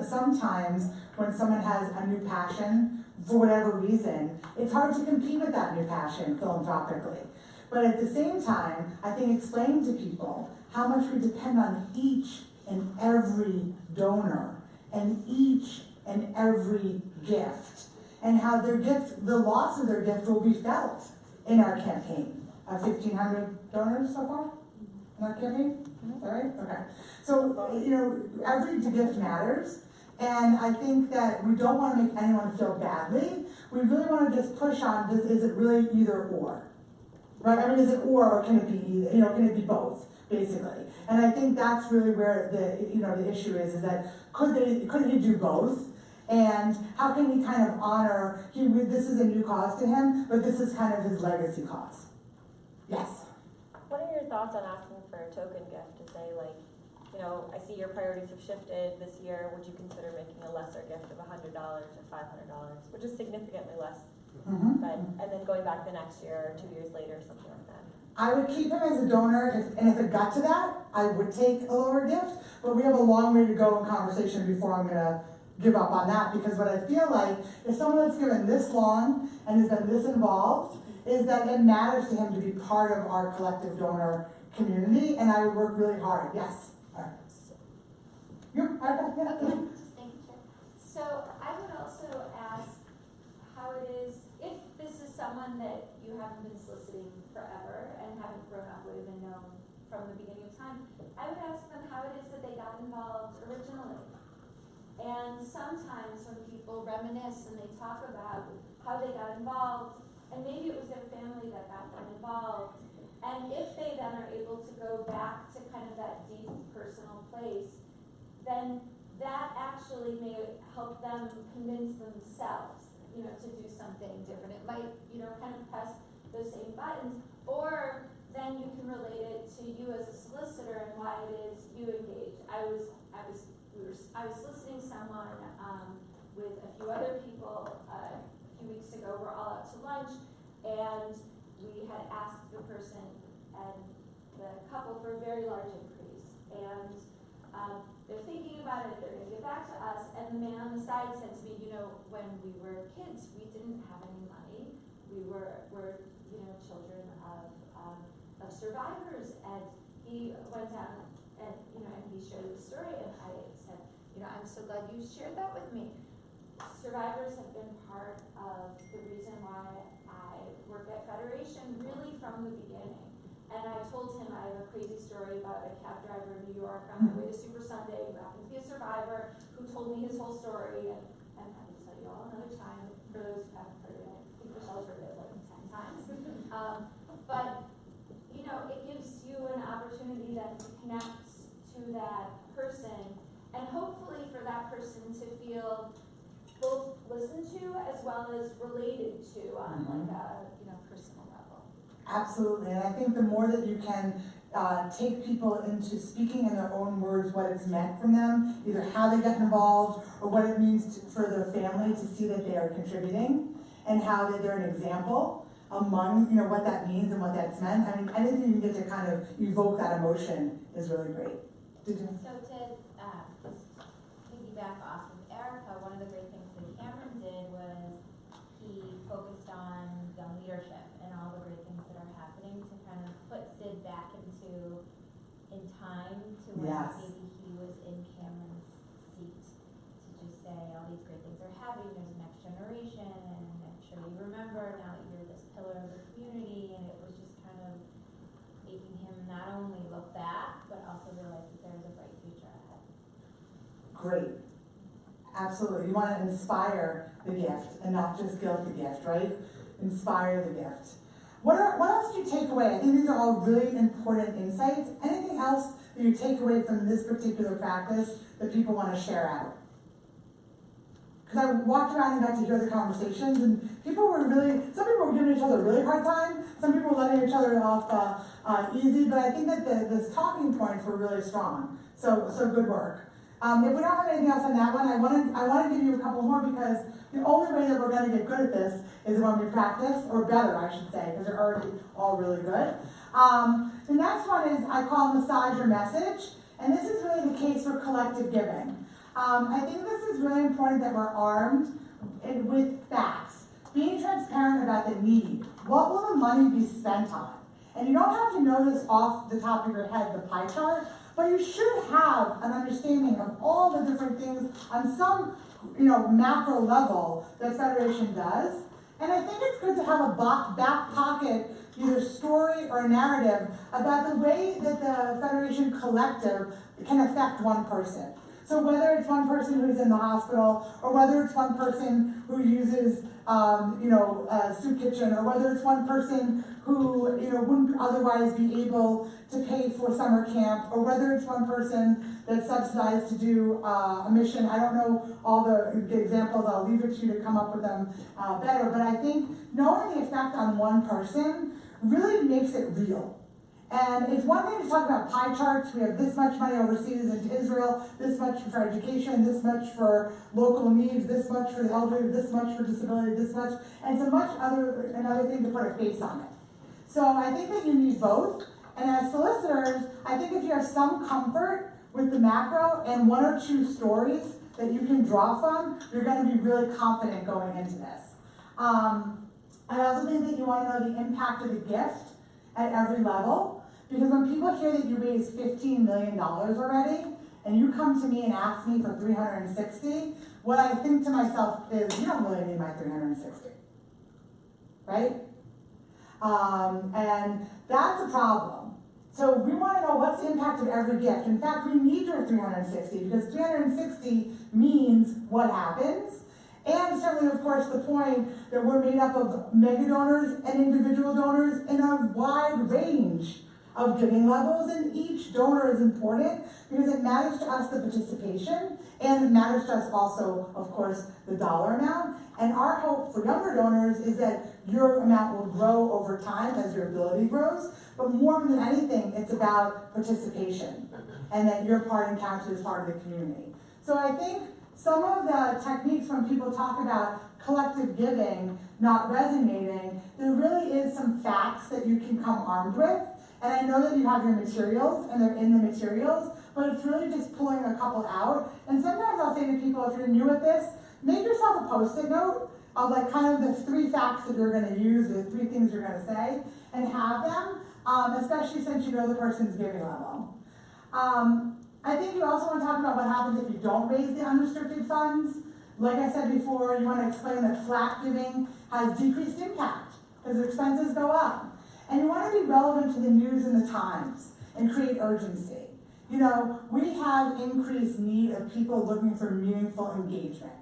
sometimes when someone has a new passion, for whatever reason, it's hard to compete with that new passion philanthropically. But at the same time, I think explaining to people how much we depend on each and every donor and each and every gift, and how their gift, the loss of their gift will be felt in our campaign. 1,500 donors so far in our campaign? Is that right? Okay. So, every gift matters, And I think that we don't wanna make anyone feel badly. We really wanna just push on, is it really either or? Right, I mean, is it or can it be either, can it be both, basically? And I think that's really where the issue is that could he do both? And how can we kind of honor, this is a new cause to him, but this is kind of his legacy cause. Yes? What are your thoughts on asking for a token gift to say, like, I see your priorities have shifted this year, would you consider making a lesser gift of $100 or $500, which is significantly less, but, and then going back the next year or 2 years later, something like that? I would keep him as a donor, and if it got to that, I would take a lower gift, but we have a long way to go in conversation before I'm gonna give up on that, because what I feel like is someone that's given this long and has been this involved, is that it matters to him to be part of our collective donor community, and I would work really hard. Yes? All right. Thank you. So I would also ask how it is, if this is someone that you haven't been soliciting forever and haven't grown up with and known from the beginning of time, I would ask them how it is that they got involved originally. And sometimes when people reminisce and they talk about how they got involved, and maybe it was their family that got them involved, and if they then are able to go back to kind of that deep personal place, then that actually may help them convince themselves, to do something different. It might, kind of press those same buttons, or then you can relate it to you as a solicitor and why it is you engage. I was soliciting someone with a few other people a few weeks ago. We're all out to lunch, and we had asked the person and the couple for a very large increase, and they're thinking about it, they're going to get back to us, and the man on the side said to me, when we were kids, we didn't have any money. We were children of survivors, and he went down and, and he shared the story, and I said, I'm so glad you shared that with me. Survivors have been part of the reason why I work at Federation, really from the beginning. And I told him I have a crazy story about a cab driver in New York on the way to Super Sunday who happened to be a survivor, who told me his whole story, and I'm happy to tell you all another time, for those who haven't heard it. I think Michelle's heard it like 10 times. But, it gives you an opportunity then to connect to that person, and hopefully for that person to feel both listened to as well as related to on like a personal level. Absolutely, and I think the more that you can take people into speaking in their own words what it's meant from them, either how they get involved or what it means for their family to see that they are contributing and how that they're an example among what that means and what that's meant. I mean, anything you can get to kind of evoke that emotion is really great. Did you? So to piggyback off of Erica, one of the great things that Cameron did was he focused on young leadership and all the great things that are happening to kind of put Sid back in time to when maybe he was in Cameron's seat, to just say all these great things are happening, there's a next generation, and make sure you remember now that you're this pillar of the community, and it was just kind of making him not only look back, but also realize that there's a bright future ahead. Great. Absolutely. You want to inspire the gift and not just guilt the gift, right? Inspire the gift. What else do you take away? I think these are all really important insights. Anything else that you take away from this particular practice that people want to share out? Because I walked around and got to hear the conversations, and some people were giving each other a really hard time, some people were letting each other off easy, but I think that the talking points were really strong. So good work. If we don't have anything else on that one, I want to give you a couple more, because the only way that we're going to get good at this is when we practice, or better, I should say, because they're already all really good. The next one is, I call Massage Your Message, and this is really the case for collective giving. I think this is really important that we're armed with facts, being transparent about the need. What will the money be spent on? And you don't have to know this off the top of your head, the pie chart, but you should have an understanding of all the different things on some, macro level that Federation does. And I think it's good to have a back pocket, either story or narrative about the way that the Federation collective can affect one person. So whether it's one person who's in the hospital, or whether it's one person who uses, a soup kitchen, or whether it's one person who, wouldn't otherwise be able to pay for summer camp, or whether it's one person that's subsidized to do a mission. I don't know all the examples, I'll leave it to you to come up with them better, but I think knowing the effect on one person really makes it real. And it's one thing to talk about pie charts. We have this much money overseas into Israel, this much for education, this much for local needs, this much for the elderly, this much for disability, this much, and so much another thing to put a face on it. So I think that you need both. And as solicitors, I think if you have some comfort with the macro and one or two stories that you can draw from, you're going to be really confident going into this. I also think that you want to know the impact of the gift at every level, because when people hear that you raised $15 million already, and you come to me and ask me for $360, what I think to myself is, you don't really need my $360, right? And that's a problem. So we want to know what's the impact of every gift. In fact, we need your $360, because $360 means what happens. And certainly, of course, the point that we're made up of mega donors and individual donors in a wide range of giving levels, and each donor is important because it matters to us the participation, and it matters to us also, of course, the dollar amount. And our hope for younger donors is that your amount will grow over time as your ability grows, but more than anything, it's about participation, and that your part and counts as part of the community. So I think some of the techniques when people talk about collective giving not resonating, there really is some facts that you can come armed with. And I know that you have your materials, and they're in the materials, but it's really just pulling a couple out. And sometimes I'll say to people, if you're new at this, make yourself a Post-it note of like kind of the 3 facts that you're gonna use, or the 3 things you're gonna say, and have them, especially since you know the person's giving level. I think you also want to talk about what happens if you don't raise the unrestricted funds. Like I said before, you want to explain that flat giving has decreased impact because expenses go up. And you want to be relevant to the news and the times and create urgency. We have increased need of people looking for meaningful engagement,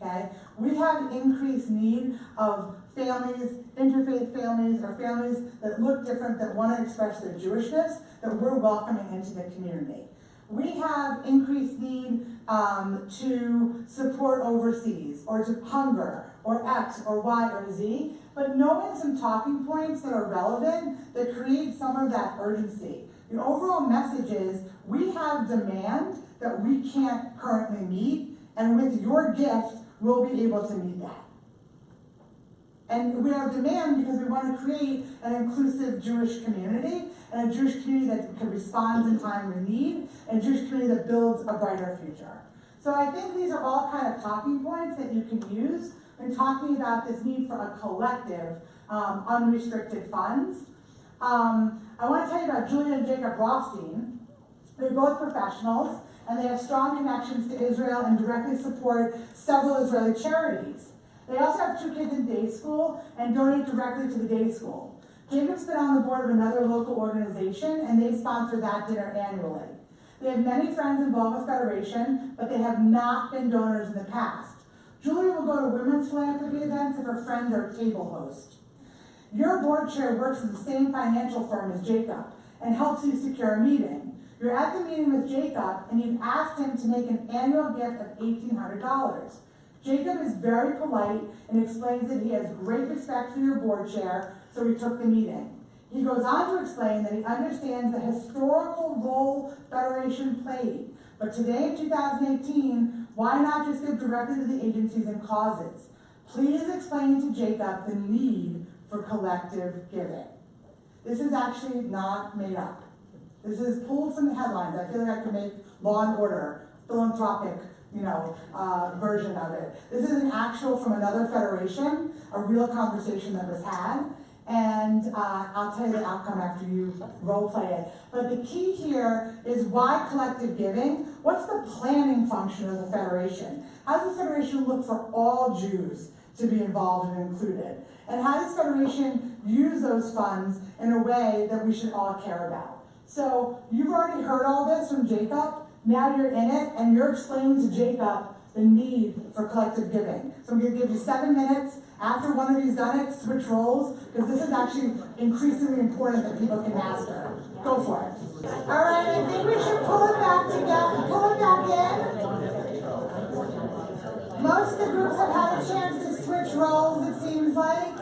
okay? We have increased need of families, interfaith families, or families that look different, that want to express their Jewishness, that we're welcoming into the community. We have increased need to support overseas, or to hunger, or X, or Y, or Z, but knowing some talking points that are relevant, that create some of that urgency. The overall message is, we have demand that we can't currently meet, and with your gift, we'll be able to meet that. And we have demand because we want to create an inclusive Jewish community, and a Jewish community that can respond in time of need, and a Jewish community that builds a brighter future. So I think these are all kind of talking points that you can use when talking about this need for a collective, unrestricted funds. I want to tell you about Julia and Jacob Rothstein. They're both professionals, and they have strong connections to Israel and directly support several Israeli charities. They also have 2 kids in day school and donate directly to the day school. Jacob's been on the board of another local organization, and they sponsor that dinner annually. They have many friends involved with Federation, but they have not been donors in the past. Julia will go to women's philanthropy events if her friends are table host. Your board chair works at the same financial firm as Jacob and helps you secure a meeting. You're at the meeting with Jacob, and you've asked him to make an annual gift of $1,800. Jacob is very polite and explains that he has great respect for your board chair, so he took the meeting. He goes on to explain that he understands the historical role Federation played, but today in 2018, why not just give directly to the agencies and causes? Please explain to Jacob the need for collective giving. This is actually not made up. This is pulled from the headlines. I feel like I could make Law and Order, philanthropic, version of it. This is an actual from another federation, a real conversation that was had, and I'll tell you the outcome after you role play it. But the key here is why collective giving? What's the planning function of the federation? How does the federation look for all Jews to be involved and included? And how does federation use those funds in a way that we should all care about? So you've already heard all this from Jacob. now you're in it, and you're explaining to Jacob the need for collective giving. So I'm gonna give you 7 minutes. After one of you's done it, switch roles, because this is actually increasingly important that people can master. Go for it. All right, I think we should pull it back together, pull it back in. Most of the groups have had a chance to switch roles, it seems like.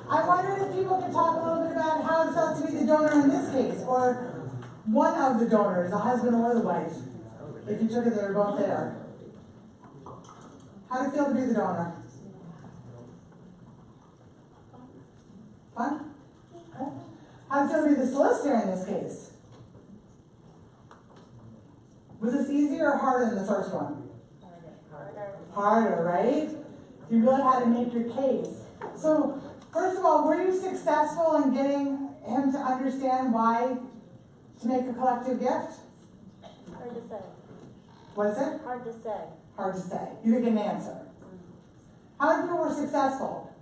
I wondered if people could talk a little bit about how it felt to be the donor in this case, or one of the donors, the husband or the wife. If you took it, they were both there. How did it feel to be the donor? Fun? Okay. How did it feel to be the solicitor in this case? Was this easier or harder than the first one? Harder, right? You really had to make your case. So, first of all, were you successful in getting him to understand why to make a collective gift? Hard to say. Was it? Hard to say. Hard to say. You didn't get an answer. How many people were successful?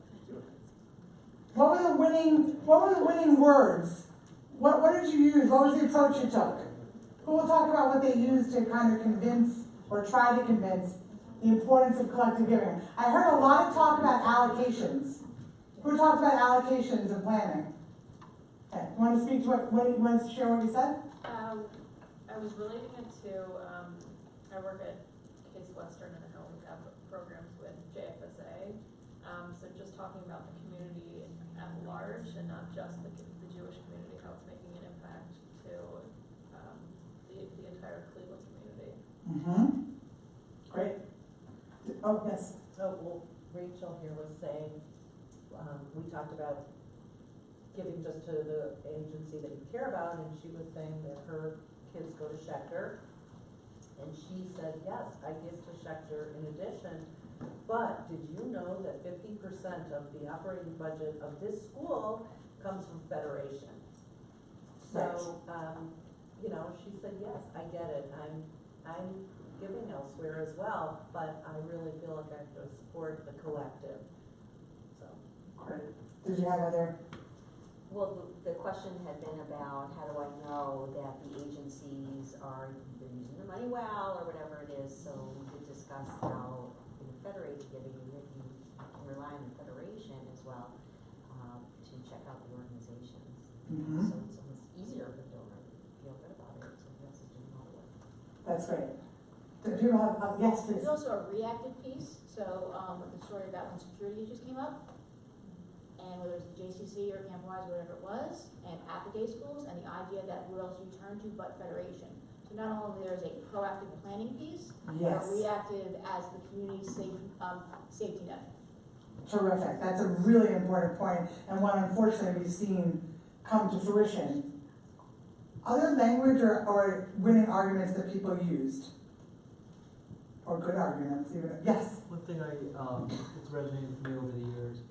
What were the winning words? What did you use? What was the approach you took? Who will talk about what they used to kind of convince or try to convince the importance of collective giving? I heard a lot of talk about allocations. Who talked about allocations and planning? Okay, you want to speak to you want to share what you said? I was relating it to, I work at Case Western and I know we have programs with JFSA. So just talking about the community at large and not just the Jewish community, how it's making an impact to the entire Cleveland community. Mm-hmm. Great. Oh, yes. Oh, well, Rachel here was saying, we talked about giving just to the agency that you care about, and she was saying that her kids go to Schechter, and she said, yes, I give to Schechter in addition, but did you know that 50% of the operating budget of this school comes from Federation? So, you know, she said, yes, I get it, I'm giving elsewhere as well, but I really feel like I have to support the collective, so. Great. Did you have other? Well, the question had been about how do I know that the agencies are either using the money well or whatever it is. So we did discuss how in federated giving you can rely on the federation as well to check out the organizations. Mm-hmm. So it's almost easier for the donor to feel good about it. So yes, it's doing all the work. That's great. Do you have, yes, please. There's also a reactive piece, so with the story about when security issues came up, and whether it's the JCC or Camp Wise or whatever it was, and at the day schools, and the idea that who else do you turn to but Federation. So not only there's a proactive planning piece, Yes. but reactive as the community safety net. Terrific. That's a really important point, and one unfortunately we've seen come to fruition. Other language or winning arguments that people used? Or good arguments, even. Yes? One thing it's resonated with me over the years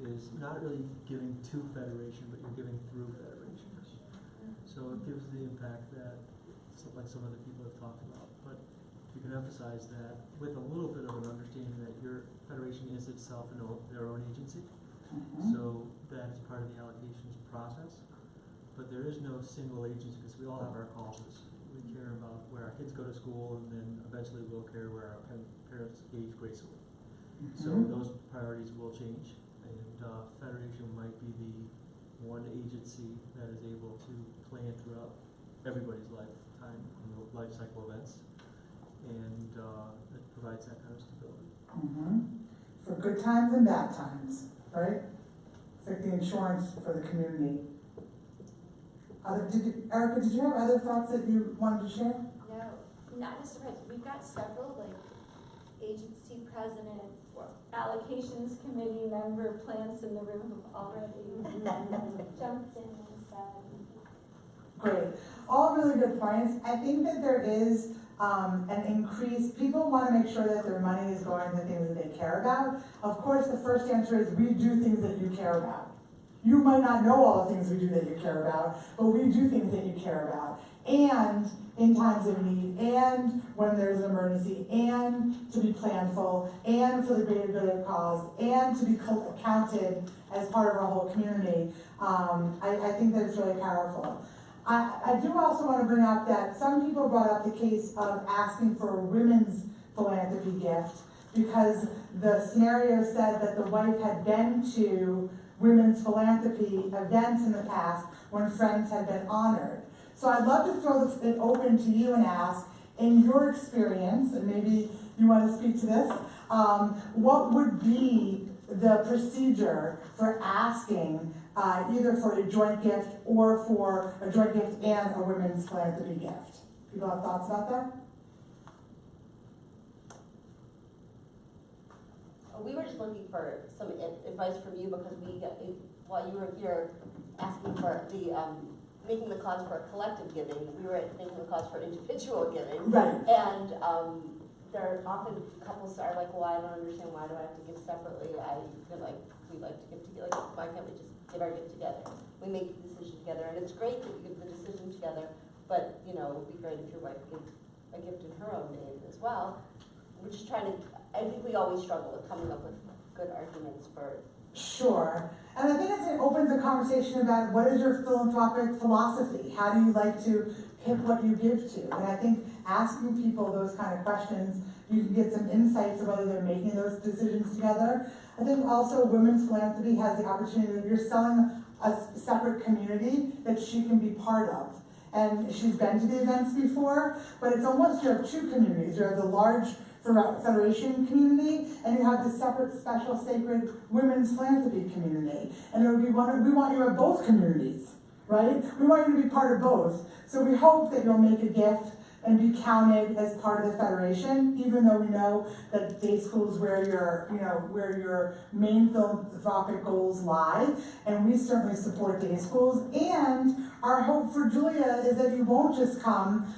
is not really giving to Federation, but you're giving through Federation. So it gives the impact that, like some other people have talked about, but you can emphasize that with a little bit of an understanding that your Federation is itself their own agency. Mm-hmm. So that is part of the allocations process. But there is no single agency because we all have our causes. We care about where our kids go to school, and then eventually we'll care where our parents age gracefully. Mm-hmm. So those priorities will change, and Federation might be the one agency that is able to plan throughout everybody's lifetime, life cycle events, and it provides that kind of stability. Mm-hmm. For good times and bad times, right? It's like the insurance for the community. Erica, did you have other thoughts that you wanted to share? No, not necessarily. We've got several agency president, allocations committee member plants in the room already jumped in and said. Great. All really good points. I think that there is an increase. People want to make sure that their money is going to things that they care about. Of course, the first answer is we do things that you care about. You might not know all the things we do that you care about, but we do things that you care about. And in times of need, and when there's an emergency, and to be planful, and for the greater good of the cause, and to be counted as part of our whole community. I think that it's really powerful. I do also want to bring up that some people brought up the case of asking for a women's philanthropy gift because the scenario said that the wife had been to women's philanthropy events in the past when friends had been honored. So I'd love to throw it open to you and ask, in your experience, and maybe you want to speak to this, what would be the procedure for asking either for a joint gift or for a joint gift and a women's philanthropy gift? People have thoughts about that? We were just looking for some advice from you because while you were here asking for the, making the cause for collective giving, we were making the cause for individual giving. Right. And there are often couples are like, well, I don't understand, why do I have to give separately? I feel like we like to give together, like, why can't we just give our gift together? We make the decision together, and it's great that you give the decision together, but, you know, it would be great if your wife gives a gift in her own name as well. We're just trying to, I think we always struggle with coming up with good arguments for. Sure. And I think it opens a conversation about what is your philanthropic philosophy? How do you like to pick what you give to? And I think asking people those kind of questions, you can get some insights of whether they're making those decisions together. I think also women's philanthropy has the opportunity that you're selling a separate community that she can be part of. And she's been to the events before, but it's almost, you have two communities. You have the large Federation community, and you have the separate, special, sacred women's philanthropy community. And it would be we want you to have both communities, right? We want you to be part of both. So we hope that you'll make a gift and be counted as part of the Federation, even though we know that day school is where your main philanthropic goals lie, and we certainly support day schools. And our hope for Julia is that you won't just come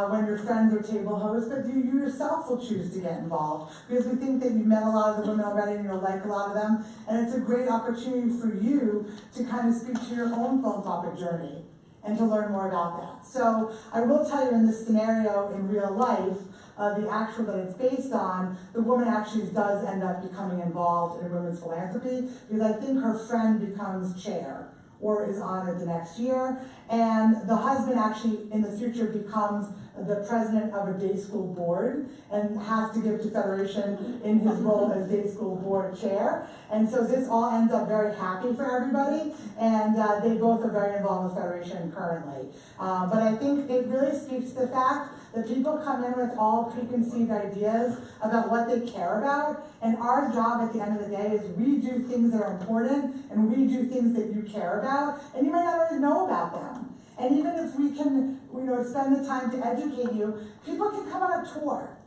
when your friends are table hosts, but you yourself will choose to get involved, because we think that you've met a lot of the women already and you'll like a lot of them, and it's a great opportunity for you to kind of speak to your own philanthropic journey and to learn more about that. So I will tell you, in this scenario in real life, the actual that it's based on, the woman actually does end up becoming involved in women's philanthropy, because I think her friend becomes chair or is honored the next year, and the husband actually in the future becomes the president of a day school board and has to give to Federation in his role as day school board chair. And so this all ends up very happy for everybody, and they both are very involved with Federation currently. But I think it really speaks to the fact that people come in with all preconceived ideas about what they care about, and our job at the end of the day is we do things that are important, and we do things that you care about, and you might not always know about them. And even if we can, spend the time to educate you, people can come on a tour,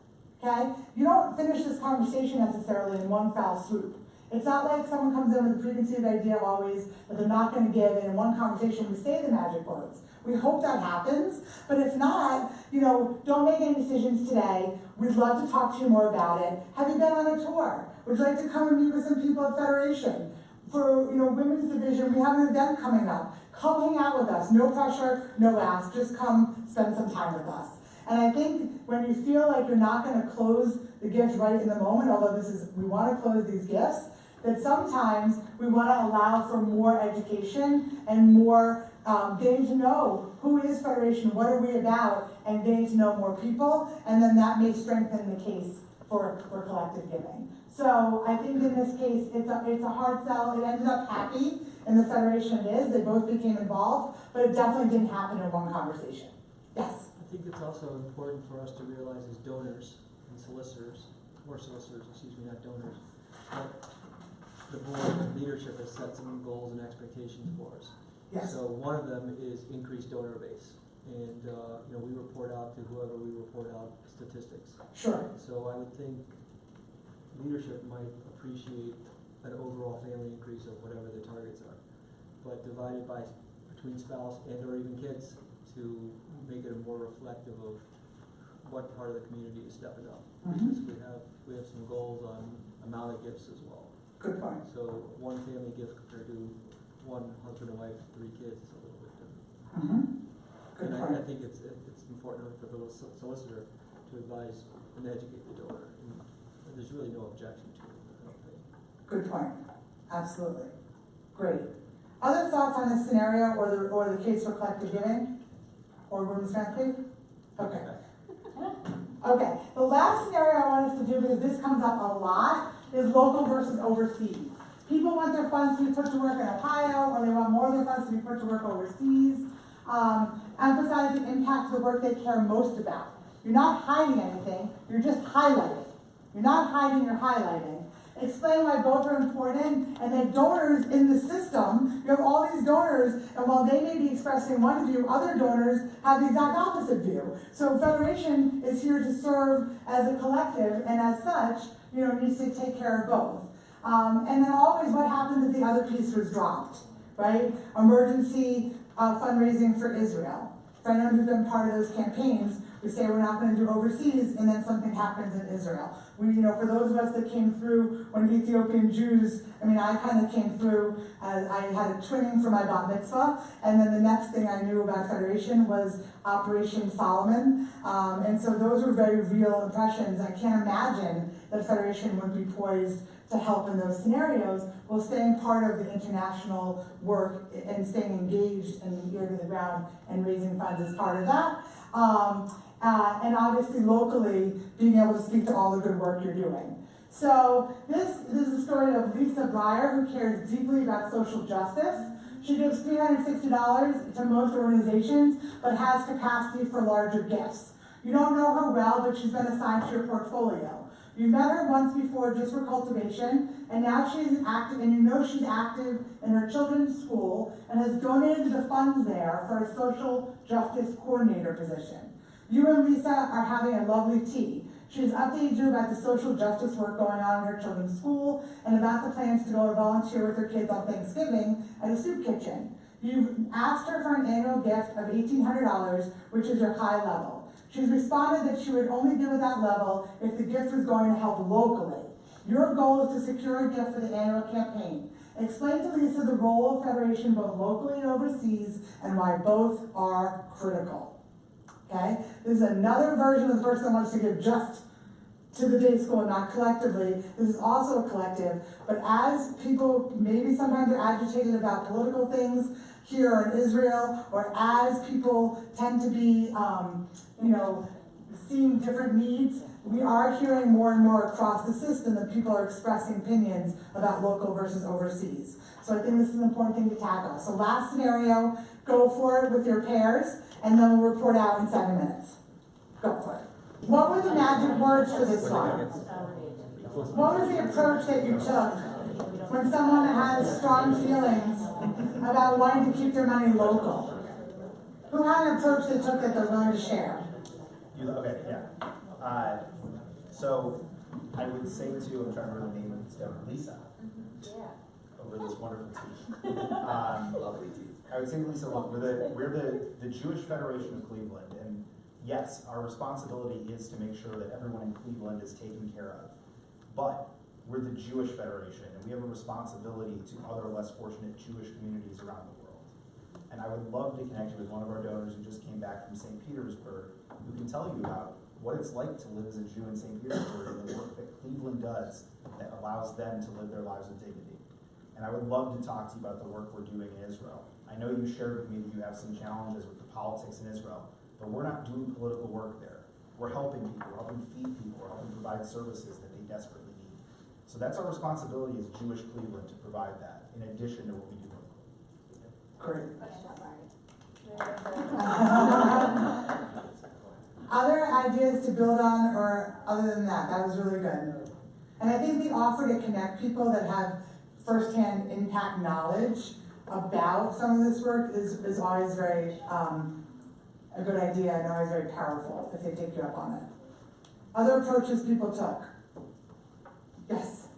okay? You don't finish this conversation necessarily in one foul swoop. It's not like someone comes in with a preconceived idea always that they're not going to give, and in one conversation we say the magic words. We hope that happens, but if not, don't make any decisions today. We'd love to talk to you more about it. Have you been on a tour? Would you like to come and meet with some people at Federation? For women's division, we have an event coming up. Come hang out with us. No pressure, no ask. Just come spend some time with us. And I think when you feel like you're not going to close the gift right in the moment, although we want to close these gifts, that sometimes we want to allow for more education and more getting to know who is Federation, what are we about, and getting to know more people, and then that may strengthen the case for collective giving. So I think in this case, it's a hard sell. It ended up happy in the Federation it is. They both became involved, but it definitely didn't happen in one conversation. Yes? I think it's also important for us to realize as donors and solicitors, not donors, that the board and leadership has set some goals and expectations for us. Yes. So one of them is increased donor base. And, we report out to whoever we report out statistics. Sure. So I would think leadership might appreciate an overall family increase of whatever the targets are, but divided between spouse and or even kids to make it more reflective of what part of the community is stepping up. Mm-hmm. Because we have some goals on amount of gifts as well. Good point. So one family gift compared to one husband and wife, 3 kids is a little bit different. Mm-hmm. Good And point. I think it's important for the solicitor to advise and educate the donor. And there's really no objection to it, I don't think. Good point. Absolutely. Great. Other thoughts on this scenario or the case for collective giving? or women's strength? Okay. Okay, the last scenario I want us to do, because this comes up a lot, is local versus overseas. People want their funds to be put to work in Ohio, or they want more of their funds to be put to work overseas. Emphasize the impact of the work they care most about. You're not hiding anything, you're just highlighting. You're not hiding, you're highlighting. Explain why both are important, and then donors in the system, you have all these donors, and while they may be expressing one view, other donors have the exact opposite view. So Federation is here to serve as a collective, and as such, needs to take care of both. And then always what happens if the other piece was dropped, right? Emergency fundraising for Israel. For anyone who's been part of those campaigns, we say we're not going to do overseas, and then something happens in Israel. For those of us that came through when Ethiopian Jews, I kind of came through as I had a twinning for my bat mitzvah, and then the next thing I knew about Federation was Operation Solomon, and so those were very real impressions. I can't imagine that Federation would be poised to help in those scenarios while staying part of the international work and staying engaged and ear to the ground and raising funds as part of that. And obviously locally being able to speak to all the good work you're doing. So this is a story of Lisa Breyer, who cares deeply about social justice. She gives $360 to most organizations, but has capacity for larger gifts. You don't know her well, but she's been assigned to your portfolio. You've met her once before just for cultivation, and now she's active, and she's active in her children's school and has donated the funds there for a social justice coordinator position. You and Lisa are having a lovely tea. She's updated you about the social justice work going on in her children's school and about the plans to go and volunteer with her kids on Thanksgiving at a soup kitchen. You've asked her for an annual gift of $1,800, which is your high level. She's responded that she would only give at that level if the gift was going to help locally. Your goal is to secure a gift for the annual campaign. Explain to Lisa the role of Federation both locally and overseas and why both are critical. Okay? This is another version of the person that wants to give just to the day school and not collectively. This is also a collective, but as people maybe sometimes are agitated about political things here in Israel, or as people tend to be, seeing different needs, we are hearing more and more across the system that people are expressing opinions about local versus overseas. So I think this is an important thing to tackle. So last scenario, go for it with your pairs, and then we'll report out in 7 minutes. Go for it. What were the magic words for this one? What was the approach that you took when someone has strong feelings about wanting to keep their money local? Who had an approach they took that they're willing to share? Okay, yeah. So I would say to, I'm trying to remember the name of this down, Lisa. Yeah. Over this wonderful tea. Lovely tea. I would say to Lisa, look, we're the Jewish Federation of Cleveland, and yes, our responsibility is to make sure that everyone in Cleveland is taken care of. But we're the Jewish Federation, and we have a responsibility to other less fortunate Jewish communities around the world. And I would love to connect you with one of our donors who just came back from St. Petersburg, who can tell you about what it's like to live as a Jew in St. Petersburg and the work that Cleveland does that allows them to live their lives with dignity. And I would love to talk to you about the work we're doing in Israel. I know you shared with me that you have some challenges with the politics in Israel, but we're not doing political work there. We're helping people, we're helping feed people, we're helping provide services that they desperately need. So that's our responsibility as Jewish Cleveland, to provide that, in addition to what we do locally. Great. Other ideas to build on, or other than that? That was really good. And I think the offer to connect people that have firsthand impact knowledge about some of this work is always very a good idea and always very powerful if they take you up on it. Other approaches people took. Yes?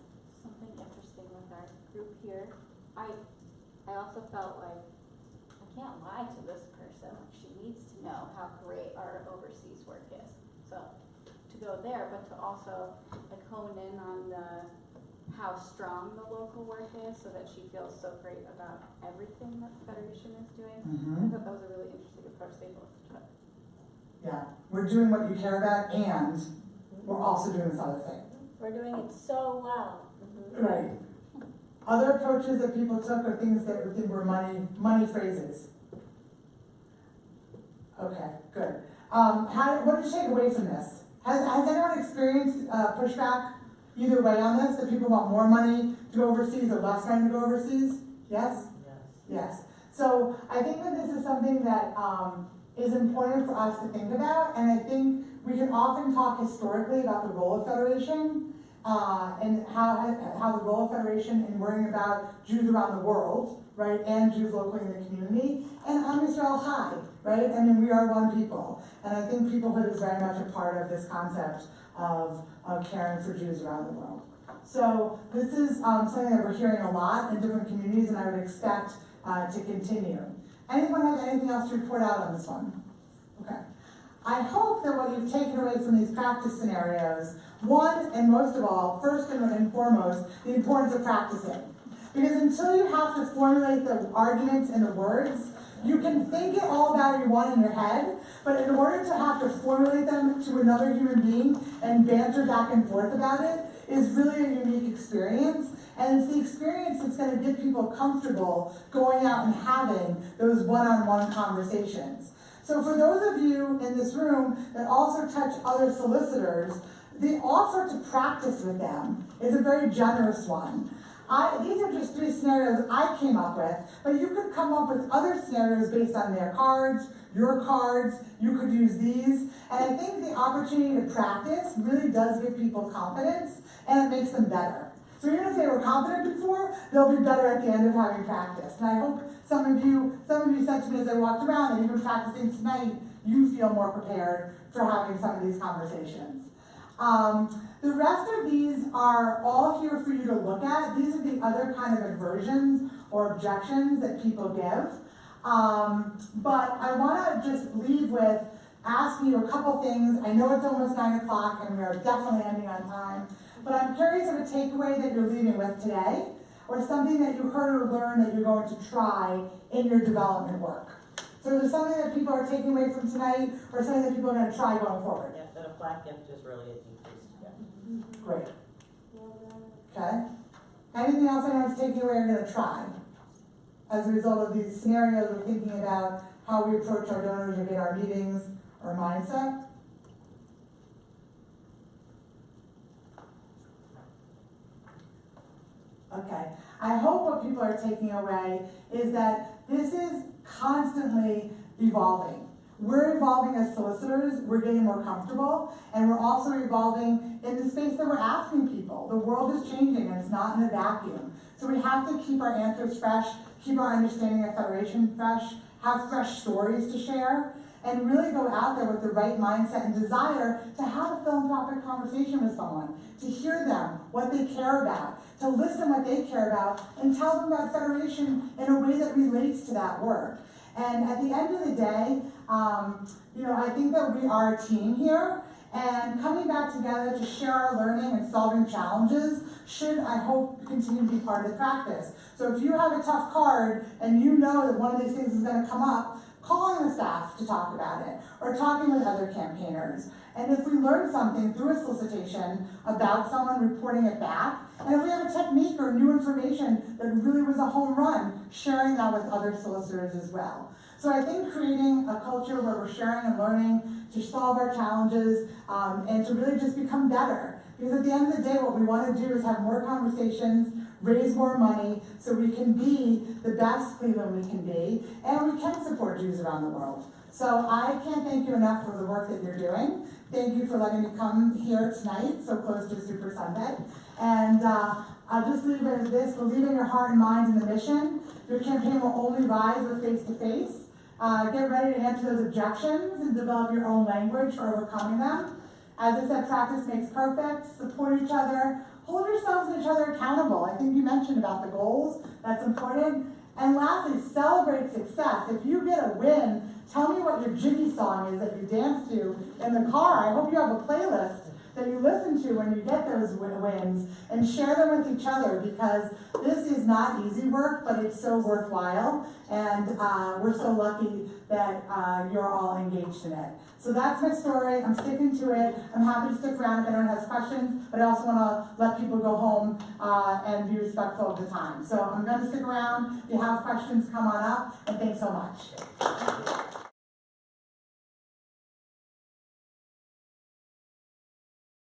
Something interesting with our group here. I also felt like I can't lie to this person. She needs to know how great our overseas work is. So to go there, but to also like hone in on how strong the local work is, so that she feels so great about everything that the Federation is doing. I thought that was a really interesting approach they both took. Yeah, we're doing what you care about, and we're also doing this other thing. We're doing it so well. Right. Other approaches that people took are things that we think were money phrases. Okay, good. What did you take away from this? Has anyone experienced pushback either way on this, that people want more money to go overseas or less money to go overseas? Yes? Yes. So I think that this is something that is important for us to think about, and I think we can often talk historically about the role of federation and how the role of federation in worrying about Jews around the world, right, and Jews locally in the community, and Am Yisrael Chai, right? I mean, we are one people, and I think peoplehood is very much a part of this concept of caring for Jews around the world. So this is something that we're hearing a lot in different communities, and I would expect to continue. Anyone have anything else to report out on this one? Okay. I hope that what you've taken away from these practice scenarios, one, and most of all, first and foremost, the importance of practicing. Because until you have to formulate the arguments and the words, you can think it all about you want in your head, but in order to have to formulate them to another human being and banter back and forth about it is really a unique experience. And it's the experience that's going to get people comfortable going out and having those one-on-one conversations. So for those of you in this room that also touch other solicitors, the offer to practice with them is a very generous one. These are just 3 scenarios I came up with, but you could come up with other scenarios based on their cards, your cards, you could use these. And I think the opportunity to practice really does give people confidence, and it makes them better. So even if they were confident before, they'll be better at the end of having practice. And I hope some of you said to me as I walked around that even practicing tonight, you feel more prepared for having some of these conversations. The rest of these are all here for you to look at. These are the other kind of aversions or objections that people give. But I want to just leave with asking you a couple things. I know it's almost 9 o'clock and we are definitely ending on time, but I'm curious of a takeaway that you're leaving with today, or something that you heard or learned that you're going to try in your development work. So is there something that people are taking away from tonight, or something that people are going to try going forward? Yeah, that a flat gift is really a decreased gift. Great. Okay. Anything else anyone's taking away or going to try? As a result of these scenarios, we're thinking about how we approach our donors or get our meetings or mindset. Okay. I hope what people are taking away is that this is constantly evolving. We're evolving as solicitors, we're getting more comfortable, and we're also evolving in the space that we're asking people. The world is changing and it's not in a vacuum. So we have to keep our answers fresh, keep our understanding of federation fresh, have fresh stories to share, and really go out there with the right mindset and desire to have a philanthropic conversation with someone, to hear them, what they care about, to listen what they care about, and tell them about federation in a way that relates to that work. And at the end of the day, I think that we are a team here, and coming back together to share our learning and solving challenges should, I hope, continue to be part of the practice. So if you have a tough card and you know that one of these things is going to come up, calling the staff to talk about it, or talking with other campaigners. And if we learn something through a solicitation about someone, reporting it back, and if we have a technique or new information that really was a home run, sharing that with other solicitors as well. So I think creating a culture where we're sharing and learning to solve our challenges and to really just become better. Because at the end of the day, what we want to do is have more conversations, raise more money, so we can be the best Cleveland we can be, and we can support Jews around the world. So I can't thank you enough for the work that you're doing. Thank you for letting me come here tonight, so close to Super Sunday. And I'll just leave it as this: believe in your heart and mind in the mission. Your campaign will only rise with face-to-face. Get ready to answer those objections and develop your own language for overcoming them. As I said, practice makes perfect. Support each other. Hold yourselves and each other accountable. I think you mentioned about the goals. That's important. And lastly, celebrate success. If you get a win, tell me what your jiggy song is that you dance to in the car. I hope you have a playlist that you listen to when you get those wins, and share them with each other, because this is not easy work, but it's so worthwhile, and we're so lucky that you're all engaged in it. So that's my story. I'm sticking to it. I'm happy to stick around if anyone has questions, but I also want to let people go home and be respectful of the time. So I'm going to stick around. If you have questions, come on up, and thanks so much.